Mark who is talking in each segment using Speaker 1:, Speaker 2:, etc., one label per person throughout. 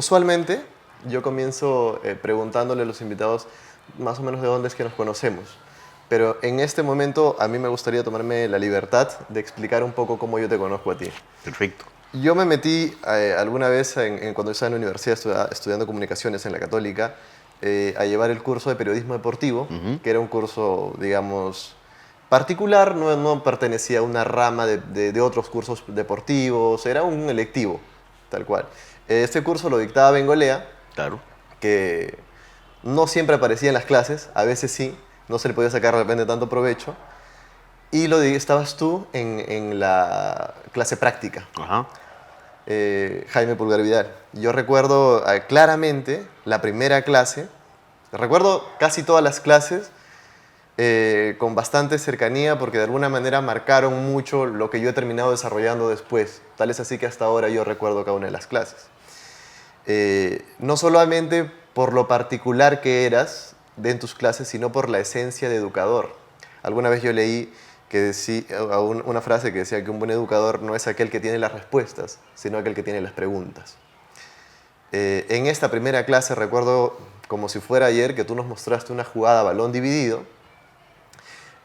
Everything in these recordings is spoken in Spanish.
Speaker 1: Usualmente yo comienzo preguntándole a los invitados más o menos de dónde es que nos conocemos. Pero en este momento a mí me gustaría tomarme la libertad de explicar un poco cómo yo te conozco a ti.
Speaker 2: Perfecto.
Speaker 1: Yo me metí alguna vez cuando estaba en la universidad estudiando comunicaciones en la Católica a llevar el curso de periodismo deportivo, que era un curso, digamos, particular, no pertenecía a una rama de otros cursos deportivos, era un electivo, tal cual. Este curso lo dictaba Bengolea,
Speaker 2: Claro.
Speaker 1: que no siempre aparecía en las clases, a veces sí, no se le podía sacar de repente tanto provecho, y estabas tú en la clase práctica.
Speaker 2: Ajá.
Speaker 1: Jaime Pulgar Vidal. Yo recuerdo claramente la primera clase, recuerdo casi todas las clases con bastante cercanía porque de alguna manera marcaron mucho lo que yo he terminado desarrollando después. Tal es así que hasta ahora yo recuerdo cada una de las clases. No solamente por lo particular que eras en tus clases, sino por la esencia de educador. Alguna vez yo leí una frase que decía que un buen educador no es aquel que tiene las respuestas, sino aquel que tiene las preguntas. En esta primera clase recuerdo como si fuera ayer que tú nos mostraste una jugada a balón dividido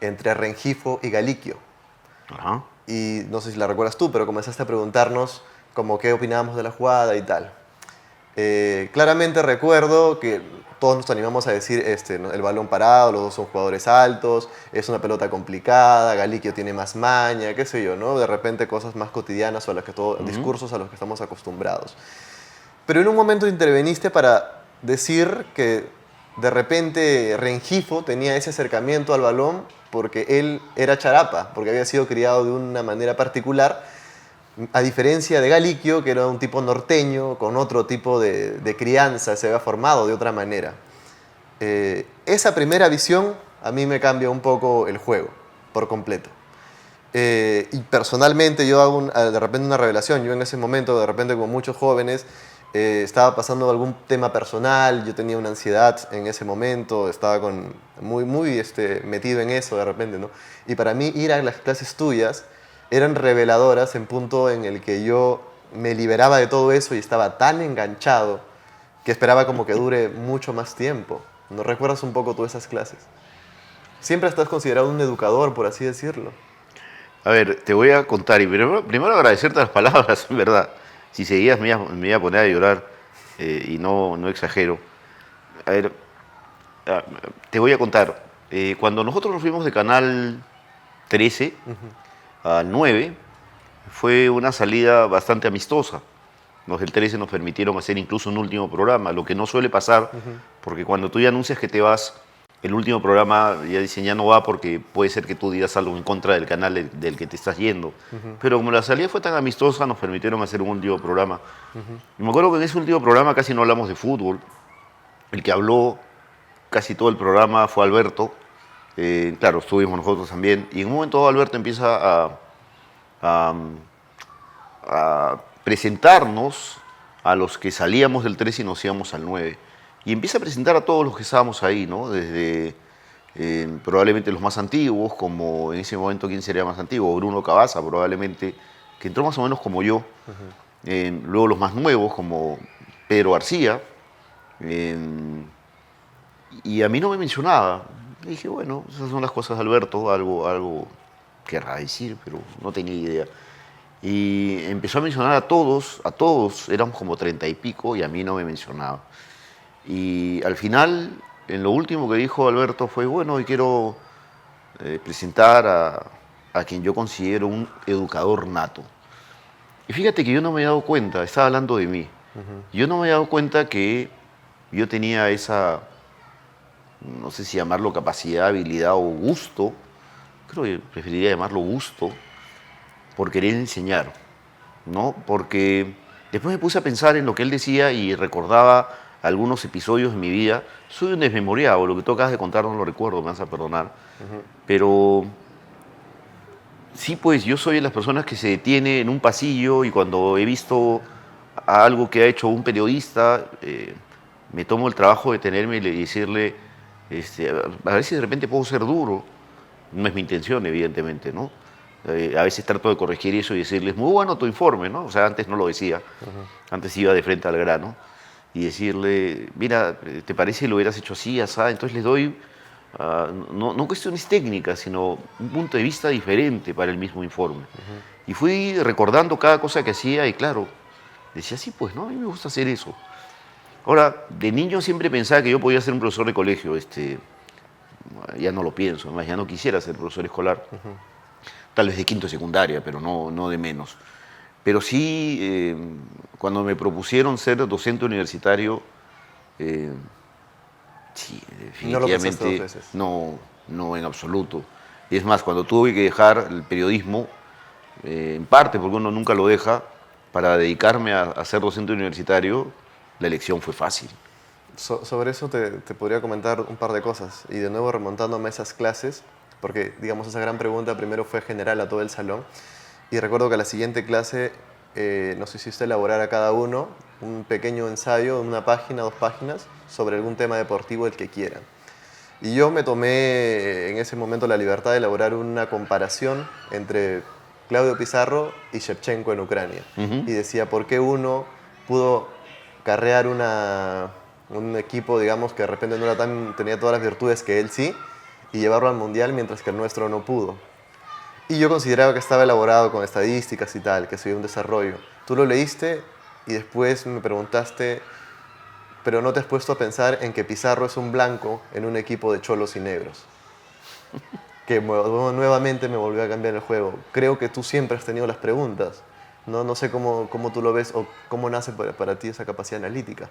Speaker 1: entre Rengifo y Galiquio.
Speaker 2: Ajá.
Speaker 1: Y no sé si la recuerdas tú, pero comenzaste a preguntarnos como qué opinábamos de la jugada y tal. Claramente recuerdo que todos nos animamos a decir ¿no? El balón parado, los dos son jugadores altos, es una pelota complicada, Galiquio tiene más maña, qué sé yo, ¿no? De repente cosas más cotidianas o discursos a los que estamos acostumbrados. Pero en un momento interveniste para decir que de repente Rengifo tenía ese acercamiento al balón porque él era charapa, porque había sido criado de una manera particular, a diferencia de Galiquio, que era un tipo norteño, con otro tipo de crianza, se había formado de otra manera. Esa primera visión a mí me cambia un poco el juego, por completo. Y personalmente yo hago de repente una revelación. Yo en ese momento, de repente como muchos jóvenes, estaba pasando algún tema personal, yo tenía una ansiedad en ese momento, estaba muy metido en eso de repente, ¿no? Y para mí ir a las clases tuyas eran reveladoras en punto en el que yo me liberaba de todo eso y estaba tan enganchado que esperaba como que dure mucho más tiempo. ¿No recuerdas un poco tú esas clases? Siempre estás considerado un educador, por así decirlo.
Speaker 2: A ver, te voy a contar y primero agradecerte las palabras, en verdad. Si seguías me iba a poner a llorar y no exagero. A ver, te voy a contar. Cuando nosotros nos fuimos de Canal 13 al 9, fue una salida bastante amistosa. Los del 13 nos permitieron hacer incluso un último programa, lo que no suele pasar, porque cuando tú ya anuncias que te vas, el último programa ya dicen ya no va porque puede ser que tú digas algo en contra del canal del que te estás yendo. Pero como la salida fue tan amistosa, nos permitieron hacer un último programa. Y me acuerdo que en ese último programa casi no hablamos de fútbol. El que habló casi todo el programa fue Alberto. Claro, estuvimos nosotros también. Y en un momento Alberto empieza a presentarnos a los que salíamos del 13 y nos íbamos al 9. Y empieza a presentar a todos los que estábamos ahí, ¿no? Desde probablemente los más antiguos, como en ese momento, ¿quién sería más antiguo? Bruno Cabaza, probablemente, que entró más o menos como yo. Luego los más nuevos, como Pedro García. Y a mí no me mencionaba. Y dije, bueno, esas son las cosas de Alberto, algo querrá decir, pero no tenía idea. Y empezó a mencionar a todos, éramos como 30 y pico, y a mí no me mencionaba. Y al final, en lo último que dijo Alberto fue, bueno, hoy quiero presentar a quien yo considero un educador nato. Y fíjate que yo no me he dado cuenta, estaba hablando de mí, yo no me he dado cuenta que yo tenía esa, no sé si llamarlo capacidad, habilidad o gusto, creo que preferiría llamarlo gusto, por querer enseñar, ¿no? Porque después me puse a pensar en lo que él decía y recordaba algunos episodios de mi vida. Soy un desmemoriado, lo que tú acabas de contar no lo recuerdo, me vas a perdonar. Pero sí, pues yo soy de las personas que se detiene en un pasillo y cuando he visto algo que ha hecho un periodista, me tomo el trabajo de detenerme y decirle, a ver si de repente puedo ser duro. No es mi intención, evidentemente, ¿no? A veces trato de corregir eso y decirles, muy bueno tu informe, ¿no? O sea, antes no lo decía, antes iba de frente al grano. y decirle, mira, ¿te parece que lo hubieras hecho así, así? Entonces les doy, no cuestiones técnicas, sino un punto de vista diferente para el mismo informe. Y fui recordando cada cosa que hacía y claro, decía, sí, pues, ¿no? A mí me gusta hacer eso. Ahora, de niño siempre pensaba que yo podía ser un profesor de colegio, ya no lo pienso, además ya no quisiera ser profesor escolar, tal vez de quinto de secundaria, pero no de menos. Pero sí, cuando me propusieron ser docente universitario, eh, sí,
Speaker 1: No lo pensaste dos
Speaker 2: definitivamente
Speaker 1: veces.
Speaker 2: no en absoluto. Y es más, cuando tuve que dejar el periodismo, en parte porque uno nunca lo deja, para dedicarme a ser docente universitario, la elección fue fácil.
Speaker 1: Sobre eso te podría comentar un par de cosas. Y de nuevo remontándome a esas clases, porque digamos esa gran pregunta primero fue general a todo el salón. Y recuerdo que a la siguiente clase nos hiciste elaborar a cada uno un pequeño ensayo, una página, 2 páginas, sobre algún tema deportivo el que quieran. Y yo me tomé en ese momento la libertad de elaborar una comparación entre Claudio Pizarro y Shevchenko en Ucrania.
Speaker 2: Ujú.
Speaker 1: Y decía, ¿por qué uno pudo carrear un equipo, digamos, que de repente no era tenía todas las virtudes que él sí, y llevarlo al Mundial mientras que el nuestro no pudo? Y yo consideraba que estaba elaborado con estadísticas y tal, que sería un desarrollo. Tú lo leíste y después me preguntaste, pero no te has puesto a pensar en que Pizarro es un blanco en un equipo de cholos y negros. Que nuevamente me volvió a cambiar el juego. Creo que tú siempre has tenido las preguntas. No sé cómo tú lo ves o cómo nace para ti esa capacidad analítica.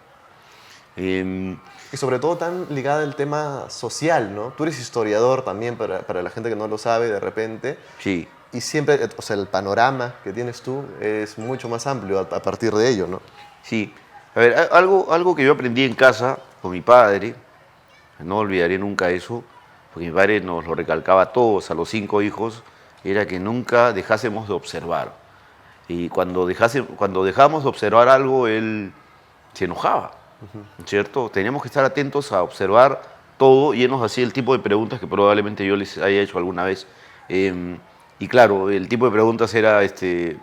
Speaker 2: Em,
Speaker 1: Y sobre todo tan ligada al tema social, ¿no? Tú eres historiador también, para la gente que no lo sabe de repente.
Speaker 2: sí,
Speaker 1: Y siempre, o sea, el panorama que tienes tú es mucho más amplio a partir de ello, ¿no?
Speaker 2: sí. A ver, algo que yo aprendí en casa con mi padre, no olvidaré nunca eso, porque mi padre nos lo recalcaba a todos, a los 5 hijos, era que nunca dejásemos de observar. Y cuando dejábamos de observar algo, él se enojaba, ¿cierto? Teníamos que estar atentos a observar todo y él nos hacía el tipo de preguntas que probablemente yo les haya hecho alguna vez. Y claro, el tipo de preguntas era,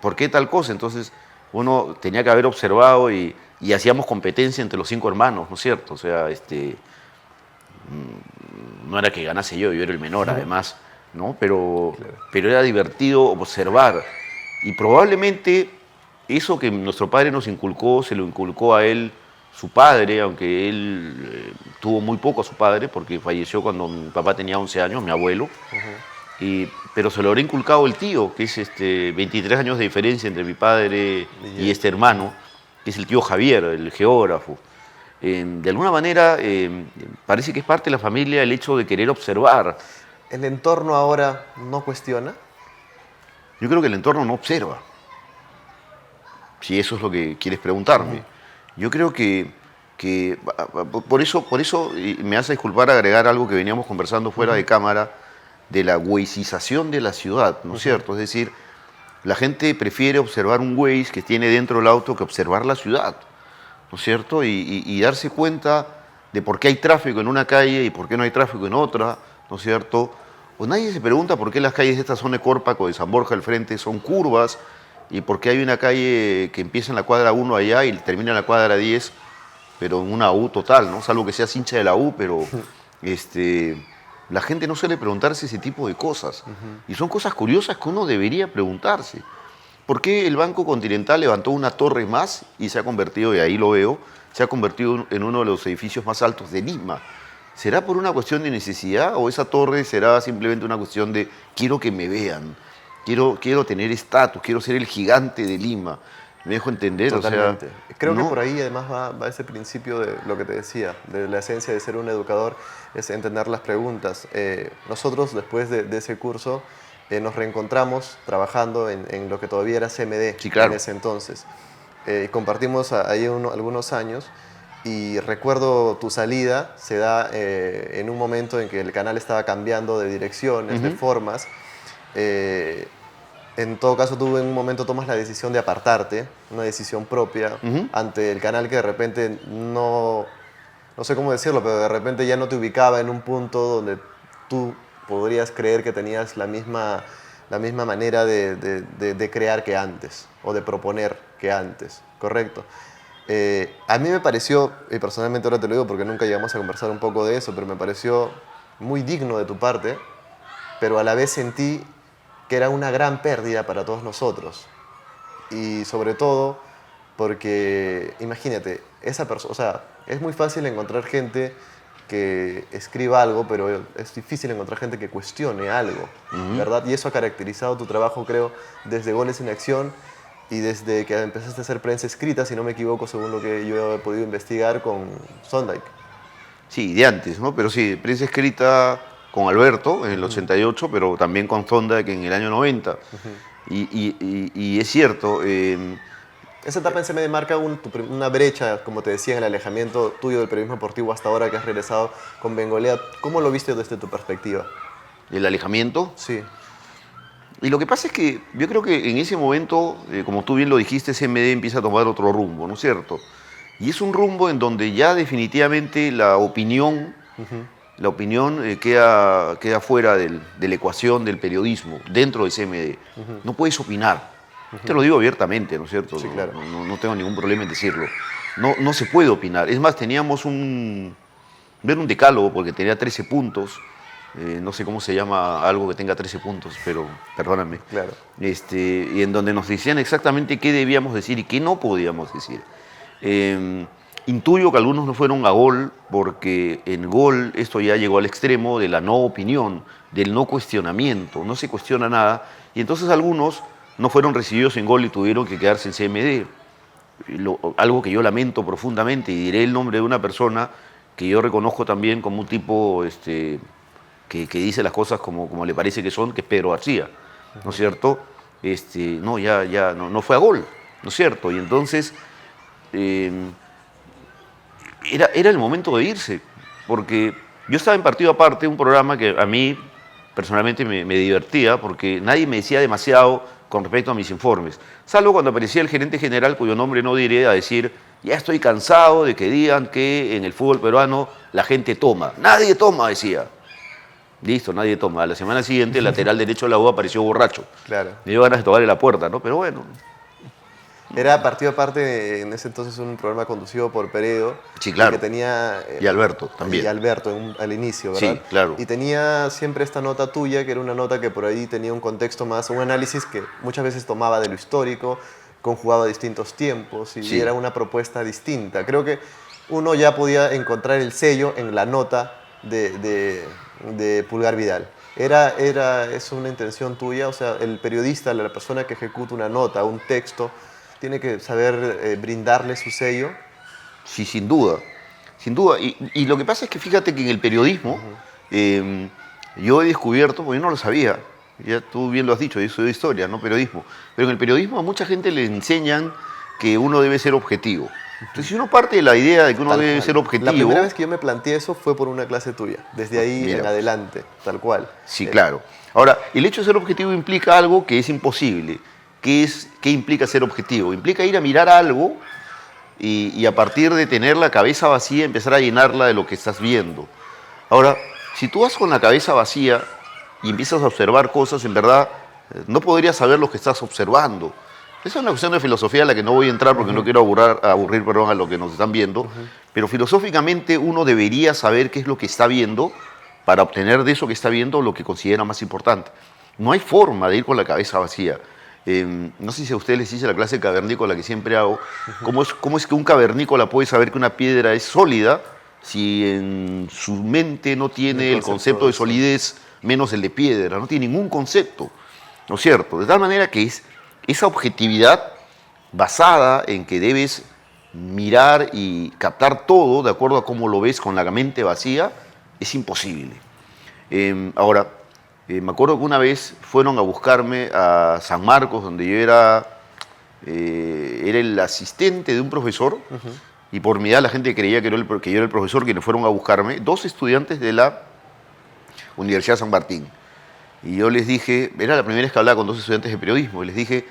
Speaker 2: ¿por qué tal cosa? Entonces uno tenía que haber observado y hacíamos competencia entre los 5 hermanos, ¿no es cierto? O sea, no era que ganase yo era el menor además, ¿no?
Speaker 1: Claro.
Speaker 2: Pero era divertido observar. Y probablemente eso que nuestro padre nos inculcó, se lo inculcó a él su padre, aunque él tuvo muy poco a su padre, porque falleció cuando mi papá tenía 11 años, mi abuelo, pero se lo habrá inculcado el tío, que es 23 años de diferencia entre mi padre y este hermano, que es el tío Javier, el geógrafo. De alguna manera, parece que es parte de la familia el hecho de querer observar.
Speaker 1: ¿El entorno ahora no cuestiona?
Speaker 2: Yo creo que el entorno no observa, si eso es lo que quieres preguntarme. Yo creo que por eso y me hace disculpar agregar algo que veníamos conversando fuera de cámara, de la Waze'ización de la ciudad, ¿no es cierto? Es decir, la gente prefiere observar un Waze que tiene dentro del auto que observar la ciudad, ¿no es cierto? Y darse cuenta de por qué hay tráfico en una calle y por qué no hay tráfico en otra, ¿no es cierto? O nadie se pregunta por qué las calles de esta zona de Córpaco, de San Borja al frente, son curvas y por qué hay una calle que empieza en la cuadra 1 allá y termina en la cuadra 10, pero en una U total, ¿no? Salvo que seas hincha de la U, pero la gente no suele preguntarse ese tipo de cosas. Y son cosas curiosas que uno debería preguntarse. ¿Por qué el Banco Continental levantó una torre más y se ha convertido, y ahí lo veo, se ha convertido en uno de los edificios más altos de Lima? ¿Será por una cuestión de necesidad o esa torre será simplemente una cuestión de quiero que me vean, quiero tener estatus, quiero ser el gigante de Lima? ¿Me dejo entender? O sea,
Speaker 1: Totalmente. Creo que
Speaker 2: no,
Speaker 1: por ahí además va ese principio de lo que te decía, de la esencia de ser un educador, es entender las preguntas. Nosotros después de ese curso nos reencontramos trabajando en lo que todavía era CMD
Speaker 2: sí,
Speaker 1: en
Speaker 2: claro.
Speaker 1: ese entonces. Compartimos ahí algunos años y recuerdo tu salida, se da en un momento en que el canal estaba cambiando de direcciones, de formas. Eh, en todo caso, tú en un momento tomas la decisión de apartarte, una decisión propia, ante el canal que de repente no sé cómo decirlo, pero de repente ya no te ubicaba en un punto donde tú podrías creer que tenías la misma manera de crear que antes, o de proponer que antes, ¿correcto? A mí me pareció, y personalmente ahora te lo digo porque nunca llegamos a conversar un poco de eso, pero me pareció muy digno de tu parte, pero a la vez sentí que era una gran pérdida para todos nosotros. Y sobre todo porque, imagínate, esa persona, o sea, es muy fácil encontrar gente que escriba algo, pero es difícil encontrar gente que cuestione algo, ¿verdad? Y eso ha caracterizado tu trabajo, creo, desde Goles en Acción y desde que empezaste a hacer prensa escrita, si no me equivoco, según lo que yo he podido investigar con Sondike.
Speaker 2: Sí, de antes, ¿no? Pero sí, prensa escrita con Alberto en el 88, pero también con Sondike en el año 90. Y es cierto,
Speaker 1: Esa etapa en CMD marca una brecha, como te decía, en el alejamiento tuyo del periodismo deportivo hasta ahora que has regresado con Bengolea. ¿Cómo lo viste desde tu perspectiva?
Speaker 2: el alejamiento.
Speaker 1: Sí.
Speaker 2: Y lo que pasa es que yo creo que en ese momento, como tú bien lo dijiste, CMD empieza a tomar otro rumbo, ¿no es cierto? Y es un rumbo en donde ya definitivamente la opinión queda fuera de la ecuación del periodismo, dentro de CMD. No puedes opinar. Te lo digo abiertamente, ¿no es cierto?
Speaker 1: Sí, claro.
Speaker 2: No tengo ningún problema en decirlo. No se puede opinar. Es más, teníamos un decálogo porque tenía 13 puntos. No sé cómo se llama algo que tenga 13 puntos, pero perdóname.
Speaker 1: Claro.
Speaker 2: Y en donde nos decían exactamente qué debíamos decir y qué no podíamos decir. Intuyo que algunos no fueron a Gol porque en Gol esto ya llegó al extremo de la no opinión, del no cuestionamiento, no se cuestiona nada. Y entonces algunos no fueron recibidos en Gol y tuvieron que quedarse en CMD. Algo que yo lamento profundamente, y diré el nombre de una persona que yo reconozco también como un tipo que dice las cosas como le parece que son, que es Pedro García, ¿no es cierto? No fue a Gol, ¿no es cierto? Y entonces era el momento de irse, porque yo estaba en Partido Aparte, un programa que a mí personalmente me divertía, porque nadie me decía demasiado con respecto a mis informes, salvo cuando aparecía el gerente general, cuyo nombre no diré, a decir, ya estoy cansado de que digan que en el fútbol peruano la gente toma. Nadie toma, decía. Listo, nadie toma. A la semana siguiente, el lateral derecho de la U apareció borracho.
Speaker 1: Claro.
Speaker 2: Me dio ganas de tocarle la puerta, ¿no? Pero bueno.
Speaker 1: Era Partido Aparte en ese entonces un programa conducido por Peredo.
Speaker 2: Sí, claro.
Speaker 1: Que tenía,
Speaker 2: Y Alberto también.
Speaker 1: Y Alberto al inicio, ¿verdad?
Speaker 2: Sí, claro.
Speaker 1: Y tenía siempre esta nota tuya, que era una nota que por ahí tenía un contexto más, un análisis que muchas veces tomaba de lo histórico, conjugaba distintos tiempos y
Speaker 2: Sí.
Speaker 1: era una propuesta distinta. Creo que uno ya podía encontrar el sello en la nota de Pulgar Vidal. ¿Es una intención tuya? O sea, el periodista, la persona que ejecuta una nota, un texto, tiene que saber brindarle su sello.
Speaker 2: Sí, sin duda. Sin duda. Y lo que pasa es que fíjate que en el periodismo, yo he descubierto, porque yo no lo sabía, ya tú bien lo has dicho, yo soy de historia, no periodismo, pero en el periodismo a mucha gente le enseñan que uno debe ser objetivo. Entonces, si uno parte de la idea de que uno
Speaker 1: Tal
Speaker 2: debe
Speaker 1: cual.
Speaker 2: ser objetivo...
Speaker 1: La primera vez que yo me planteé eso fue por una clase tuya, desde ahí
Speaker 2: Mira.
Speaker 1: en adelante, tal cual.
Speaker 2: Sí, claro. Ahora, el hecho de ser objetivo implica algo que es imposible. ¿Qué implica ser objetivo? Implica ir a mirar algo y a partir de tener la cabeza vacía empezar a llenarla de lo que estás viendo. Ahora, si tú vas con la cabeza vacía y empiezas a observar cosas, en verdad no podrías saber lo que estás observando. Esa es una cuestión de filosofía a la que no voy a entrar porque no quiero aburrir a lo que nos están viendo, pero filosóficamente uno debería saber qué es lo que está viendo para obtener de eso que está viendo lo que considera más importante. No hay forma de ir con la cabeza vacía. No sé si a ustedes les hice la clase de cavernícola que siempre hago. ¿Cómo es que un cavernícola puede saber que una piedra es sólida si en su mente no tiene el concepto de solidez menos el de piedra? No tiene ningún concepto, ¿no es cierto? De tal manera que esa objetividad basada en que debes mirar y captar todo de acuerdo a cómo lo ves con la mente vacía es imposible. Ahora, me acuerdo que una vez fueron a buscarme a San Marcos, donde yo era el asistente de un profesor, y por mi edad la gente creía que yo era el profesor, quienes fueron a buscarme, 2 estudiantes de la Universidad San Martín. Y yo les dije, era la primera vez que hablaba con 2 estudiantes de periodismo, y les dije,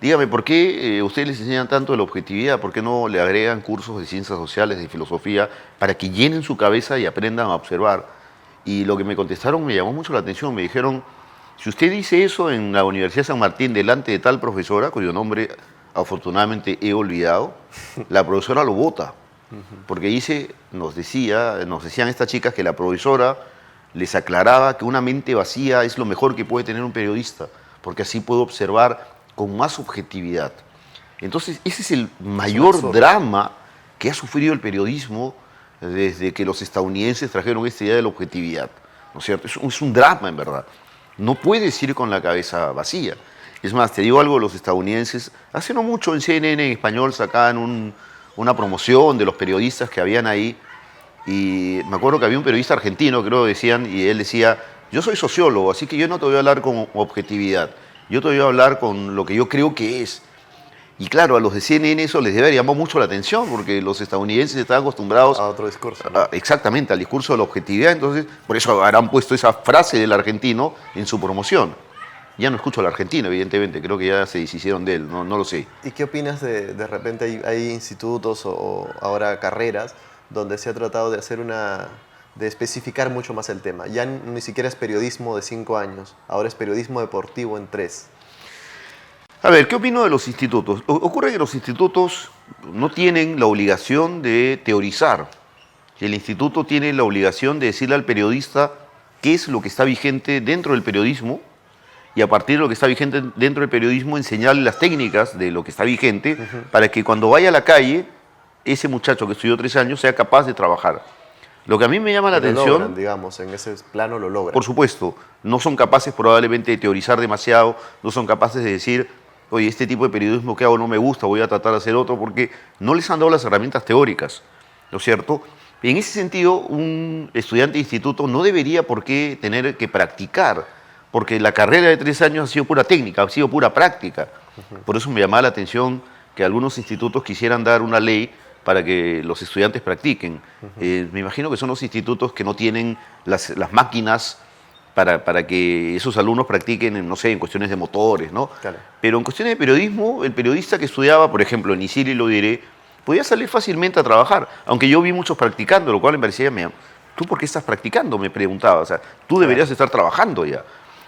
Speaker 2: dígame, ¿por qué ustedes les enseñan tanto de la objetividad? ¿Por qué no le agregan cursos de ciencias sociales, de filosofía, para que llenen su cabeza y aprendan a observar? Y lo que me contestaron me llamó mucho la atención. Me dijeron, si usted dice eso en la Universidad de San Martín delante de tal profesora, cuyo nombre afortunadamente he olvidado, la profesora lo bota. Porque nos decían estas chicas que la profesora les aclaraba que una mente vacía es lo mejor que puede tener un periodista, porque así puede observar con más objetividad. Entonces, ese es el mayor drama que ha sufrido el periodismo desde que los estadounidenses trajeron esta idea de la objetividad, ¿no es cierto? Es un drama, en verdad. No puedes ir con la cabeza vacía. Es más, te digo algo, los estadounidenses, hace no mucho en CNN en español sacaban una promoción de los periodistas que habían ahí, y me acuerdo que había un periodista argentino, creo que decían, y él decía, yo soy sociólogo, así que yo no te voy a hablar con objetividad, yo te voy a hablar con lo que yo creo que es. Y claro, a los de CNN eso les debe haber llamado mucho la atención, porque los estadounidenses estaban acostumbrados
Speaker 1: a otro discurso, ¿no?
Speaker 2: Exactamente, al discurso de la objetividad, entonces por eso habrán puesto esa frase del argentino en su promoción. Ya no escucho al argentino, evidentemente, creo que ya se deshicieron de él, no lo sé.
Speaker 1: ¿Y qué opinas de repente hay institutos o ahora carreras donde se ha tratado de hacer de especificar mucho más el tema? Ya ni siquiera es periodismo de 5 años, ahora es periodismo deportivo en 3.
Speaker 2: A ver, ¿qué opino de los institutos? Ocurre que los institutos no tienen la obligación de teorizar. El instituto tiene la obligación de decirle al periodista qué es lo que está vigente dentro del periodismo, y a partir de lo que está vigente dentro del periodismo enseñarle las técnicas de lo que está vigente para que cuando vaya a la calle, ese muchacho que estudió 3 años sea capaz de trabajar. Lo que a mí me llama la atención...
Speaker 1: Lo logran, digamos, en ese plano lo logran.
Speaker 2: Por supuesto, no son capaces probablemente de teorizar demasiado, no son capaces de decir, oye, este tipo de periodismo que hago no me gusta, voy a tratar de hacer otro, porque no les han dado las herramientas teóricas, ¿no es cierto? En ese sentido, un estudiante de instituto no debería por qué tener que practicar, porque la carrera de 3 años ha sido pura técnica, ha sido pura práctica. Por eso me llamaba la atención que algunos institutos quisieran dar una ley para que los estudiantes practiquen. Me imagino que son los institutos que no tienen las máquinas para que esos alumnos practiquen, no sé, en cuestiones de motores, ¿no?
Speaker 1: Claro.
Speaker 2: Pero en cuestiones de periodismo, el periodista que estudiaba, por ejemplo, en ICILI lo diré, podía salir fácilmente a trabajar, aunque yo vi muchos practicando, lo cual me parecía, ¿tú por qué estás practicando? Me preguntaba, o sea, tú deberías estar trabajando ya.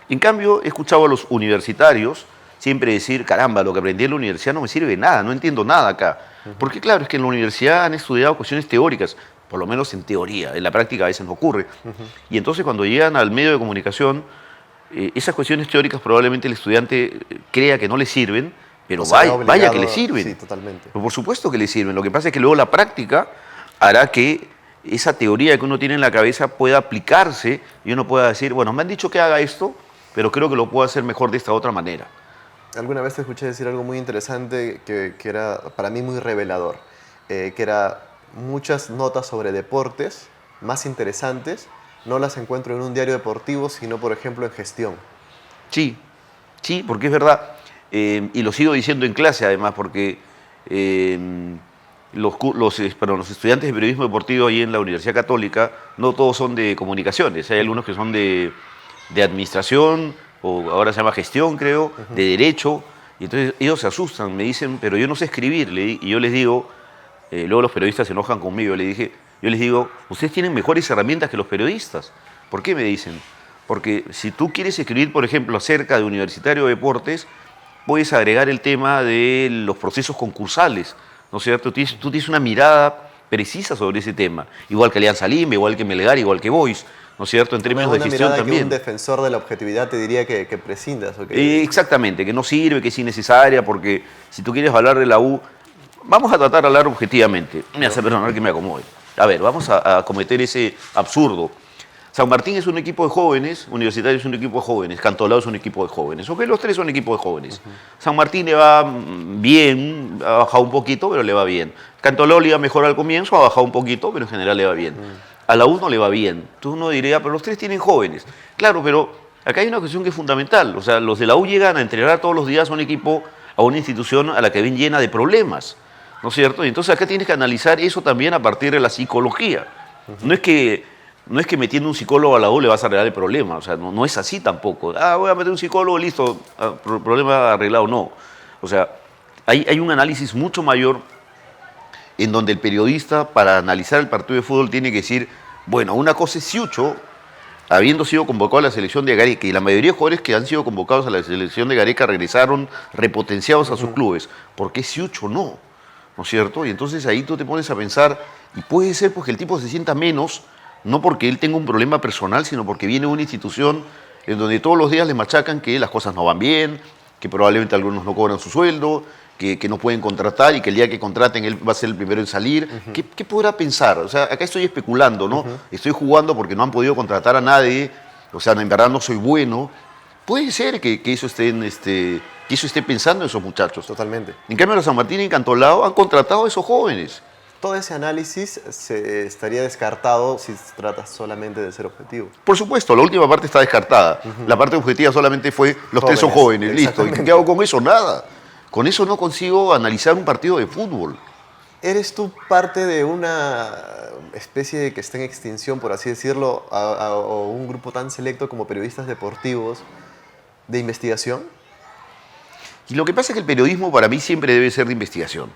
Speaker 2: En cambio, he escuchado a los universitarios siempre decir, caramba, lo que aprendí en la universidad no me sirve de nada, no entiendo nada acá. Porque claro, es que en la universidad han estudiado cuestiones teóricas, por lo menos en teoría, en la práctica a veces no ocurre. Y entonces cuando llegan al medio de comunicación, esas cuestiones teóricas probablemente el estudiante crea que no le sirven, pero vaya que le sirven.
Speaker 1: Sí, totalmente.
Speaker 2: Pero por supuesto que le sirven. Lo que pasa es que luego la práctica hará que esa teoría que uno tiene en la cabeza pueda aplicarse y uno pueda decir, bueno, me han dicho que haga esto, pero creo que lo puedo hacer mejor de esta otra manera.
Speaker 1: Alguna vez te escuché decir algo muy interesante que era para mí muy revelador, que era muchas notas sobre deportes más interesantes, no las encuentro en un diario deportivo, sino por ejemplo en gestión.
Speaker 2: Sí, porque es verdad, y lo sigo diciendo en clase además, porque los estudiantes de periodismo deportivo ahí en la Universidad Católica, no todos son de comunicaciones, hay algunos que son de administración, o ahora se llama gestión, creo, de derecho, y entonces ellos se asustan, me dicen, pero yo no sé escribir, y yo les digo, luego los periodistas se enojan conmigo, yo les digo, ustedes tienen mejores herramientas que los periodistas. ¿Por qué me dicen? Porque si tú quieres escribir, por ejemplo, acerca de Universitario de Deportes, puedes agregar el tema de los procesos concursales, ¿no es cierto? Tú tienes una mirada precisa sobre ese tema, igual que Alianza Lima, igual que Melgar, igual que Boys, ¿no es cierto? En términos de gestión también.
Speaker 1: Que un defensor de la objetividad te diría que prescindas. ¿O que...
Speaker 2: Exactamente, que no sirve, que es innecesaria, porque si tú quieres hablar de la U, vamos a tratar de hablar objetivamente. Me hace perdonar que me acomode. A ver, vamos a cometer ese absurdo. San Martín es un equipo de jóvenes, Universitario es un equipo de jóvenes, Cantolao es un equipo de jóvenes. Ok, los tres son equipos de jóvenes. San Martín le va bien, ha bajado un poquito, pero le va bien. Cantolao le iba mejor al comienzo, ha bajado un poquito, pero en general le va bien. A la U no le va bien. Tú no dirías, pero los tres tienen jóvenes. Claro, pero acá hay una cuestión que es fundamental. O sea, los de la U llegan a entrenar todos los días a un equipo, a una institución a la que ven llena de problemas, ¿no es cierto? Y entonces acá tienes que analizar eso también a partir de la psicología. No es que metiendo un psicólogo a la U le vas a arreglar el problema. O sea, no es así tampoco. Voy a meter un psicólogo, listo, problema arreglado. No. O sea, hay un análisis mucho mayor en donde el periodista, para analizar el partido de fútbol, tiene que decir, bueno, una cosa es Siucho habiendo sido convocado a la selección de Gareca, y la mayoría de jugadores que han sido convocados a la selección de Gareca regresaron repotenciados a sus clubes, ¿por qué Siucho no? ¿No es cierto? Y entonces ahí tú te pones a pensar, y puede ser pues que el tipo se sienta menos, no porque él tenga un problema personal, sino porque viene de una institución en donde todos los días le machacan que las cosas no van bien, que probablemente algunos no cobran su sueldo, que no pueden contratar y que el día que contraten él va a ser el primero en salir. ¿Qué podrá pensar? O sea, acá estoy especulando, ¿no? Estoy jugando porque no han podido contratar a nadie, o sea, en verdad no soy bueno. Puede ser que eso esté pensando esos muchachos.
Speaker 1: Totalmente.
Speaker 2: En cambio, los San Martín y Cantolao han contratado a esos jóvenes.
Speaker 1: Todo ese análisis se estaría descartado si se trata solamente de ser objetivo.
Speaker 2: Por supuesto, la última parte está descartada. La parte objetiva solamente fue los tres son jóvenes, listo. ¿Y qué hago con eso? Nada. Con eso no consigo analizar un partido de fútbol.
Speaker 1: ¿Eres tú parte de una especie de que está en extinción, por así decirlo, o un grupo tan selecto como periodistas deportivos de investigación?
Speaker 2: Y lo que pasa es que el periodismo para mí siempre debe ser de investigación.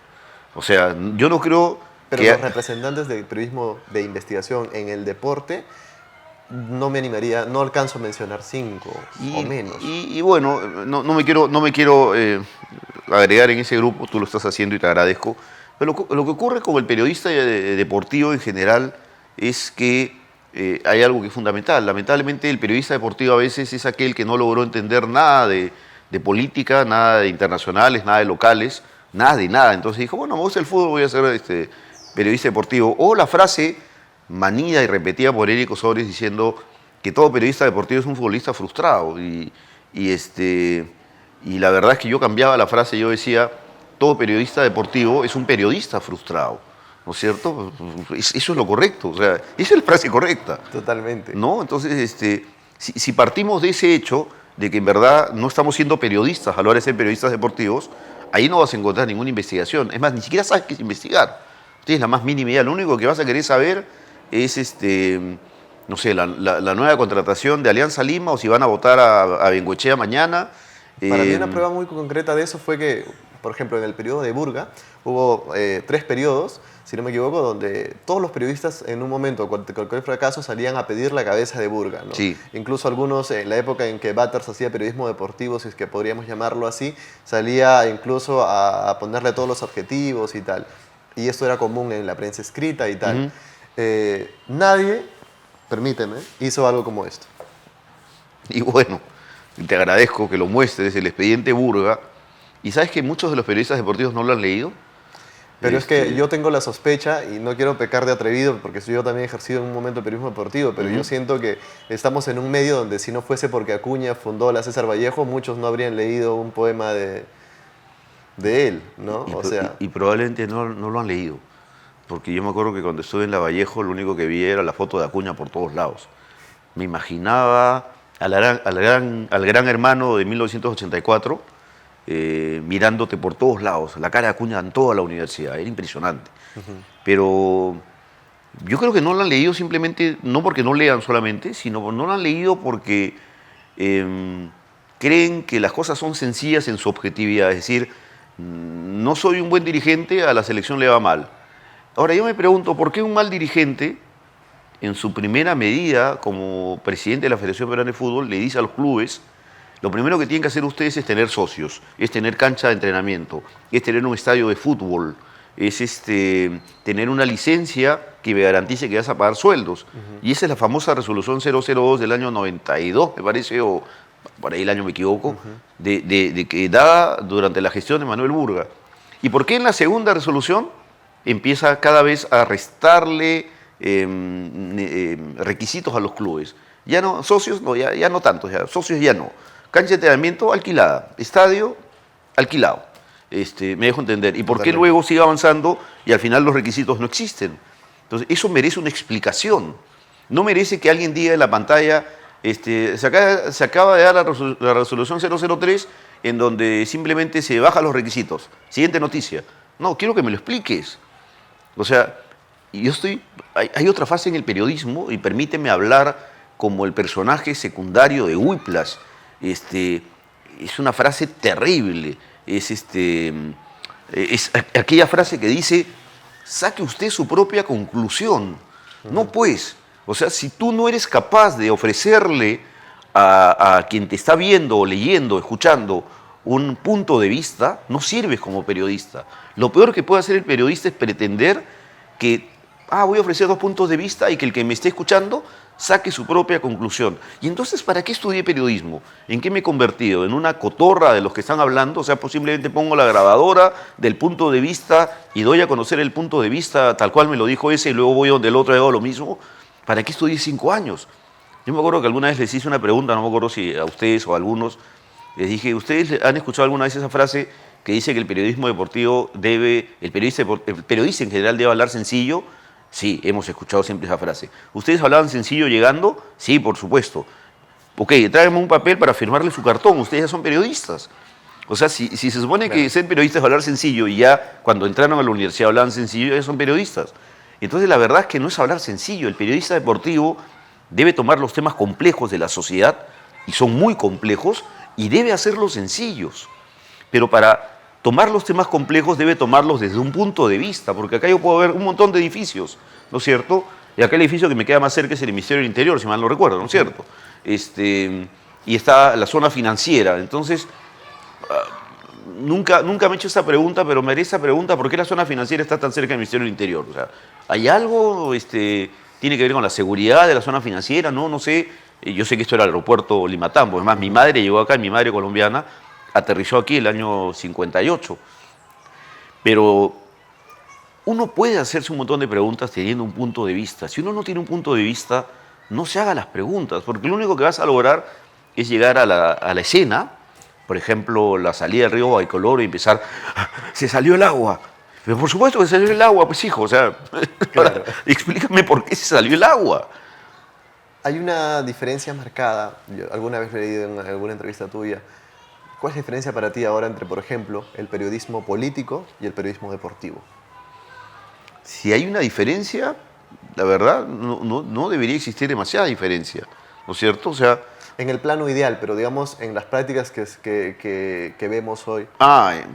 Speaker 2: O sea, yo no creo
Speaker 1: Pero
Speaker 2: que...
Speaker 1: los representantes del periodismo de investigación en el deporte, no me animaría, no alcanzo a mencionar 5 o menos.
Speaker 2: Y bueno, no me quiero agregar en ese grupo, tú lo estás haciendo y te agradezco. Pero lo que ocurre con el periodista deportivo en general es que hay algo que es fundamental. Lamentablemente el periodista deportivo a veces es aquel que no logró entender nada de política, nada de internacionales, nada de locales, nada de nada. Entonces dijo, bueno, me gusta el fútbol, voy a ser periodista deportivo. O la frase manida y repetida por Érico Sores diciendo que todo periodista deportivo es un futbolista frustrado. Y la verdad es que yo cambiaba la frase, yo decía, todo periodista deportivo es un periodista frustrado, ¿no es cierto? Eso es lo correcto, o sea, esa es la frase correcta.
Speaker 1: Totalmente.
Speaker 2: ¿No? Entonces, si partimos de ese hecho, de que en verdad no estamos siendo periodistas a la hora de ser periodistas deportivos, ahí no vas a encontrar ninguna investigación. Es más, ni siquiera sabes qué es investigar. No tienes la más mínima idea. Lo único que vas a querer saber es, no sé, la nueva contratación de Alianza Lima o si van a votar a Bengoechea mañana.
Speaker 1: Para mí una prueba muy concreta de eso fue que, por ejemplo, en el periodo de Burga hubo 3 periodos, si no me equivoco, donde todos los periodistas en un momento, con cualquier fracaso, salían a pedir la cabeza de Burga, ¿no?
Speaker 2: Sí.
Speaker 1: Incluso algunos, en la época en que Batters hacía periodismo deportivo, si es que podríamos llamarlo así, salía incluso a ponerle todos los adjetivos y tal. Y esto era común en la prensa escrita y tal. Nadie, permíteme, hizo algo como esto.
Speaker 2: Y bueno, te agradezco que lo muestres, el expediente Burga. ¿Y sabes que muchos de los periodistas deportivos no lo han leído?
Speaker 1: Pero es que yo tengo la sospecha, y no quiero pecar de atrevido, porque yo también he ejercido en un momento el periodismo deportivo, pero yo siento que estamos en un medio donde si no fuese porque Acuña fundó la César Vallejo, muchos no habrían leído un poema de él, ¿no?
Speaker 2: Y probablemente no lo han leído. Porque yo me acuerdo que cuando estuve en la Vallejo, lo único que vi era la foto de Acuña por todos lados. Me imaginaba al gran hermano de 1984, mirándote por todos lados, la cara de Acuña en toda la universidad, era impresionante. Pero yo creo que no lo han leído simplemente, no porque no lean solamente, sino no lo han leído porque creen que las cosas son sencillas en su objetividad, es decir, no soy un buen dirigente, a la selección le va mal. Ahora yo me pregunto, ¿por qué un mal dirigente, en su primera medida como presidente de la Federación Peruana de Fútbol, le dice a los clubes: lo primero que tienen que hacer ustedes es tener socios, es tener cancha de entrenamiento, es tener un estadio de fútbol, es tener una licencia que me garantice que vas a pagar sueldos? Y esa es la famosa resolución 002 del año 92, me parece, o por ahí el año me equivoco, de que da durante la gestión de Manuel Burga. ¿Y por qué en la segunda resolución empieza cada vez a restarle requisitos a los clubes? Ya no, socios, no, ya no tanto, ya, socios ya no. Cancha de entrenamiento alquilada, estadio alquilado. Me dejo entender. ¿Y por qué luego sigue avanzando y al final los requisitos no existen? Entonces, eso merece una explicación. No merece que alguien diga en la pantalla, se acaba de dar la resolución 003 en donde simplemente se bajan los requisitos. Siguiente noticia. No, quiero que me lo expliques. O sea, hay otra fase en el periodismo, y permíteme hablar como el personaje secundario de Whiplash. Es una frase terrible. Es aquella frase que dice: saque usted su propia conclusión. No pues. O sea, si tú no eres capaz de ofrecerle a quien te está viendo, leyendo, escuchando, un punto de vista, no sirves como periodista. Lo peor que puede hacer el periodista es pretender que, voy a ofrecer dos puntos de vista y que el que me esté escuchando saque su propia conclusión. Y entonces, ¿para qué estudié periodismo? ¿En qué me he convertido? ¿En una cotorra de los que están hablando? O sea, posiblemente pongo la grabadora del punto de vista y doy a conocer el punto de vista tal cual me lo dijo ese y luego voy donde el otro y hago lo mismo. ¿Para qué estudié 5 años? Yo me acuerdo que alguna vez les hice una pregunta, no me acuerdo si a ustedes o a algunos, les dije, ¿ustedes han escuchado alguna vez esa frase que dice que el periodismo deportivo el periodista en general debe hablar sencillo? Sí, hemos escuchado siempre esa frase. ¿Ustedes hablaban sencillo llegando? Sí, por supuesto. Ok, tráiganme un papel para firmarle su cartón, ustedes ya son periodistas. O sea, si se supone que ser periodista es hablar sencillo y ya cuando entraron a la universidad hablaban sencillo, ya son periodistas. Entonces la verdad es que no es hablar sencillo, el periodista deportivo debe tomar los temas complejos de la sociedad, y son muy complejos, y debe hacerlos sencillos. Pero para tomar los temas complejos debe tomarlos desde un punto de vista, porque acá yo puedo ver un montón de edificios, ¿no es cierto? Y acá el edificio que me queda más cerca es el Ministerio del Interior, si mal no recuerdo, ¿no es cierto? Y está la zona financiera. Entonces, nunca me he hecho esa pregunta, pero me haré esa pregunta, ¿por qué la zona financiera está tan cerca del Ministerio del Interior? O sea, ¿hay algo, tiene que ver con la seguridad de la zona financiera? No sé. Yo sé que esto era el aeropuerto Limatambo. Es más, mi madre llegó acá, mi madre colombiana, aterrizó aquí el año 58. Pero uno puede hacerse un montón de preguntas teniendo un punto de vista. Si uno no tiene un punto de vista, no se haga las preguntas, porque lo único que vas a lograr es llegar a la escena, por ejemplo, la salida del río Baicoloro y empezar, se salió el agua. Pero por supuesto que salió el agua, pues hijo, o sea,
Speaker 1: Claro.
Speaker 2: explícame por qué se salió el agua.
Speaker 1: Hay una diferencia marcada, yo alguna vez he leído en alguna entrevista tuya. ¿Cuál es la diferencia para ti ahora entre, por ejemplo, el periodismo político y el periodismo deportivo?
Speaker 2: Si hay una diferencia, la verdad, no debería existir demasiada diferencia, ¿no es cierto? O sea,
Speaker 1: En el plano ideal, pero digamos en las prácticas que vemos hoy.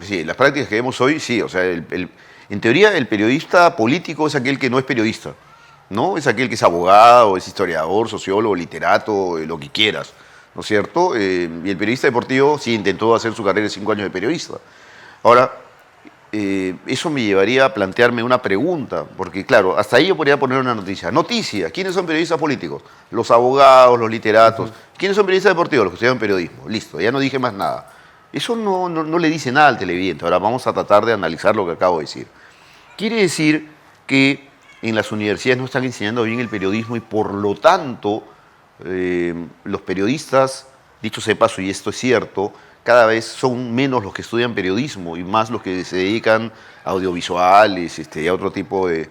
Speaker 2: sí, las prácticas que vemos hoy, sí, o sea, en teoría el periodista político es aquel que no es periodista, ¿no? Es aquel que es abogado, es historiador, sociólogo, literato, lo que quieras, ¿no es cierto? Y el periodista deportivo sí intentó hacer su carrera de 5 años de periodista. Ahora, eso me llevaría a plantearme una pregunta, porque claro, hasta ahí yo podría poner una noticia. Noticia, ¿quiénes son periodistas políticos? Los abogados, los literatos. ¿Quiénes son periodistas deportivos? Los que estudian periodismo. Listo, ya no dije más nada. Eso no le dice nada al televidente. Ahora vamos a tratar de analizar lo que acabo de decir. Quiere decir que en las universidades no están enseñando bien el periodismo y por lo tanto los periodistas, dicho sea de paso, y esto es cierto, cada vez son menos los que estudian periodismo y más los que se dedican a audiovisuales y a otro tipo de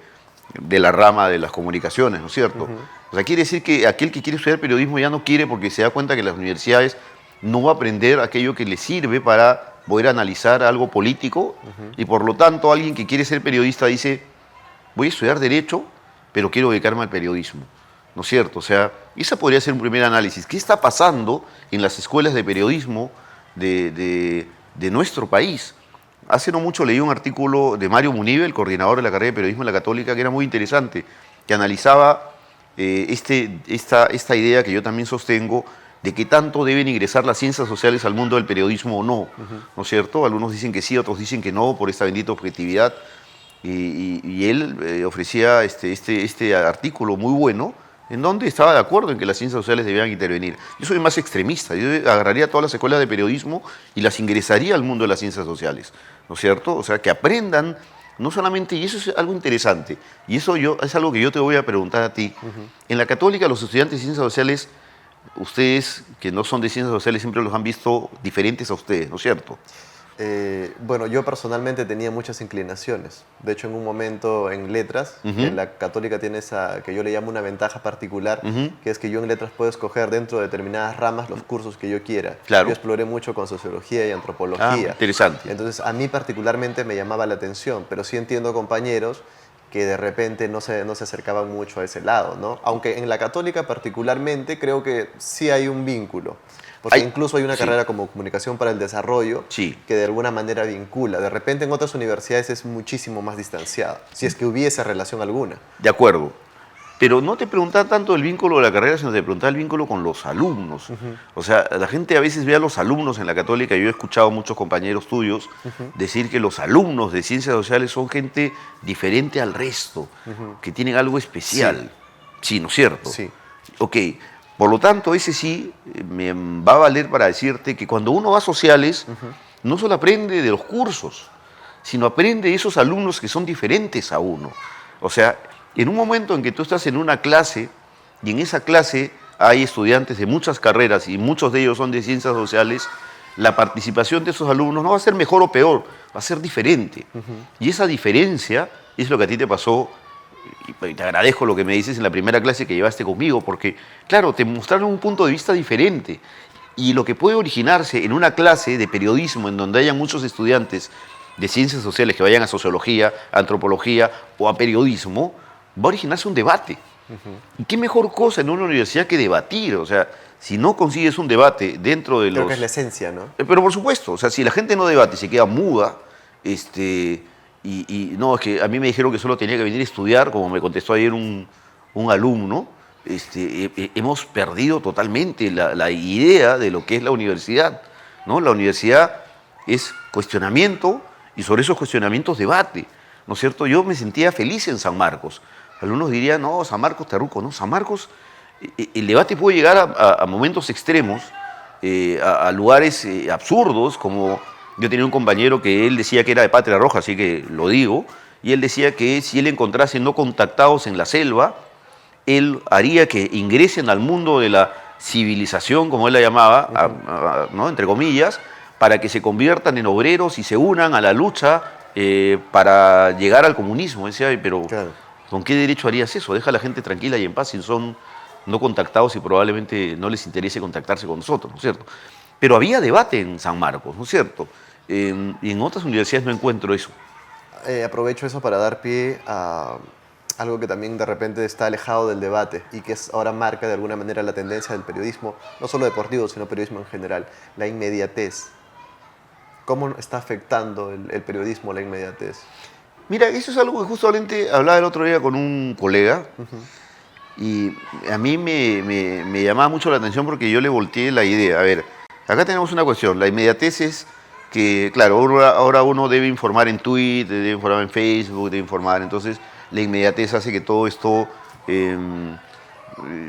Speaker 2: la rama de las comunicaciones, ¿no es cierto? O sea, quiere decir que aquel que quiere estudiar periodismo ya no quiere porque se da cuenta que las universidades no va a aprender aquello que le sirve para poder analizar algo político y por lo tanto alguien que quiere ser periodista dice, voy a estudiar Derecho, pero quiero dedicarme al periodismo, ¿no es cierto? O sea, ese podría ser un primer análisis. ¿Qué está pasando en las escuelas de periodismo de nuestro país? Hace no mucho leí un artículo de Mario Munive, el coordinador de la carrera de periodismo en la Católica, que era muy interesante, que analizaba esta idea que yo también sostengo de qué tanto deben ingresar las ciencias sociales al mundo del periodismo o no, ¿no es cierto? Algunos dicen que sí, otros dicen que no, por esta bendita objetividad. Y él ofrecía este artículo muy bueno, en donde estaba de acuerdo en que las ciencias sociales debían intervenir. Yo soy más extremista, yo agarraría todas las escuelas de periodismo y las ingresaría al mundo de las ciencias sociales, ¿no es cierto? O sea, que aprendan, no solamente, y eso es algo interesante, y eso es algo que yo te voy a preguntar a ti. En la Católica, los estudiantes de ciencias sociales, ustedes que no son de ciencias sociales siempre los han visto diferentes a ustedes, ¿no es cierto?
Speaker 1: Bueno, yo personalmente tenía muchas inclinaciones. De hecho, en un momento en letras, en la Católica tiene esa que yo le llamo una ventaja particular, que es que yo en letras puedo escoger dentro de determinadas ramas los cursos que yo quiera.
Speaker 2: Claro.
Speaker 1: Yo exploré mucho con sociología y antropología.
Speaker 2: Interesante.
Speaker 1: Entonces, a mí particularmente me llamaba la atención, pero sí entiendo compañeros que de repente no se acercaban mucho a ese lado, ¿no? Aunque en la Católica particularmente creo que sí hay un vínculo. Porque incluso hay una carrera como Comunicación para el Desarrollo que de alguna manera vincula. De repente en otras universidades es muchísimo más distanciado, si es que hubiese relación alguna.
Speaker 2: De acuerdo. Pero no te preguntaba tanto el vínculo de la carrera, sino te preguntaba el vínculo con los alumnos. O sea, la gente a veces ve a los alumnos en la Católica. Yo he escuchado a muchos compañeros tuyos decir que los alumnos de ciencias sociales son gente diferente al resto, que tienen algo especial. Sí, ¿no es cierto?
Speaker 1: Sí.
Speaker 2: Ok, por lo tanto, ese sí me va a valer para decirte que cuando uno va a sociales, no solo aprende de los cursos, sino aprende de esos alumnos que son diferentes a uno. O sea, en un momento en que tú estás en una clase y en esa clase hay estudiantes de muchas carreras y muchos de ellos son de ciencias sociales, la participación de esos alumnos no va a ser mejor o peor, va a ser diferente. Y esa diferencia es lo que a ti te pasó, y te agradezco lo que me dices en la primera clase que llevaste conmigo, porque, claro, te mostraron un punto de vista diferente. Y lo que puede originarse en una clase de periodismo en donde haya muchos estudiantes de ciencias sociales que vayan a sociología, a antropología o a periodismo, va a originarse un debate. ¿Y qué mejor cosa en una universidad que debatir? O sea, si no consigues un debate dentro de
Speaker 1: Creo que es la esencia, ¿no?
Speaker 2: Pero por supuesto, o sea, si la gente no debate y se queda muda, no, es que a mí me dijeron que solo tenía que venir a estudiar, como me contestó ayer un alumno, hemos perdido totalmente la idea de lo que es la universidad, ¿no? La universidad es cuestionamiento y sobre esos cuestionamientos debate, ¿no es cierto? Yo me sentía feliz en San Marcos. Algunos dirían, no, San Marcos, Terruco, no, San Marcos, el debate puede llegar a momentos extremos, a lugares absurdos, como yo tenía un compañero que él decía que era de Patria Roja, así que lo digo, y él decía que si él encontrase no contactados en la selva, él haría que ingresen al mundo de la civilización, como él la llamaba, ¿no? Entre comillas, para que se conviertan en obreros y se unan a la lucha para llegar al comunismo. Decía, pero claro, ¿con qué derecho harías eso? Deja a la gente tranquila y en paz si son no contactados y probablemente no les interese contactarse con nosotros, ¿no es cierto? Pero había debate en San Marcos, ¿no es cierto? Y en otras universidades no encuentro eso.
Speaker 1: Aprovecho eso para dar pie a algo que también de repente está alejado del debate y que ahora marca de alguna manera la tendencia del periodismo, no solo deportivo, sino periodismo en general, la inmediatez. ¿Cómo está afectando el periodismo la inmediatez?
Speaker 2: Mira, eso es algo que justamente hablaba el otro día con un colega y a mí me llamaba mucho la atención porque yo le volteé la idea. A ver, acá tenemos una cuestión, la inmediatez es que, claro, ahora uno debe informar en Twitter, debe informar en Facebook, debe informar, entonces la inmediatez hace que todo esto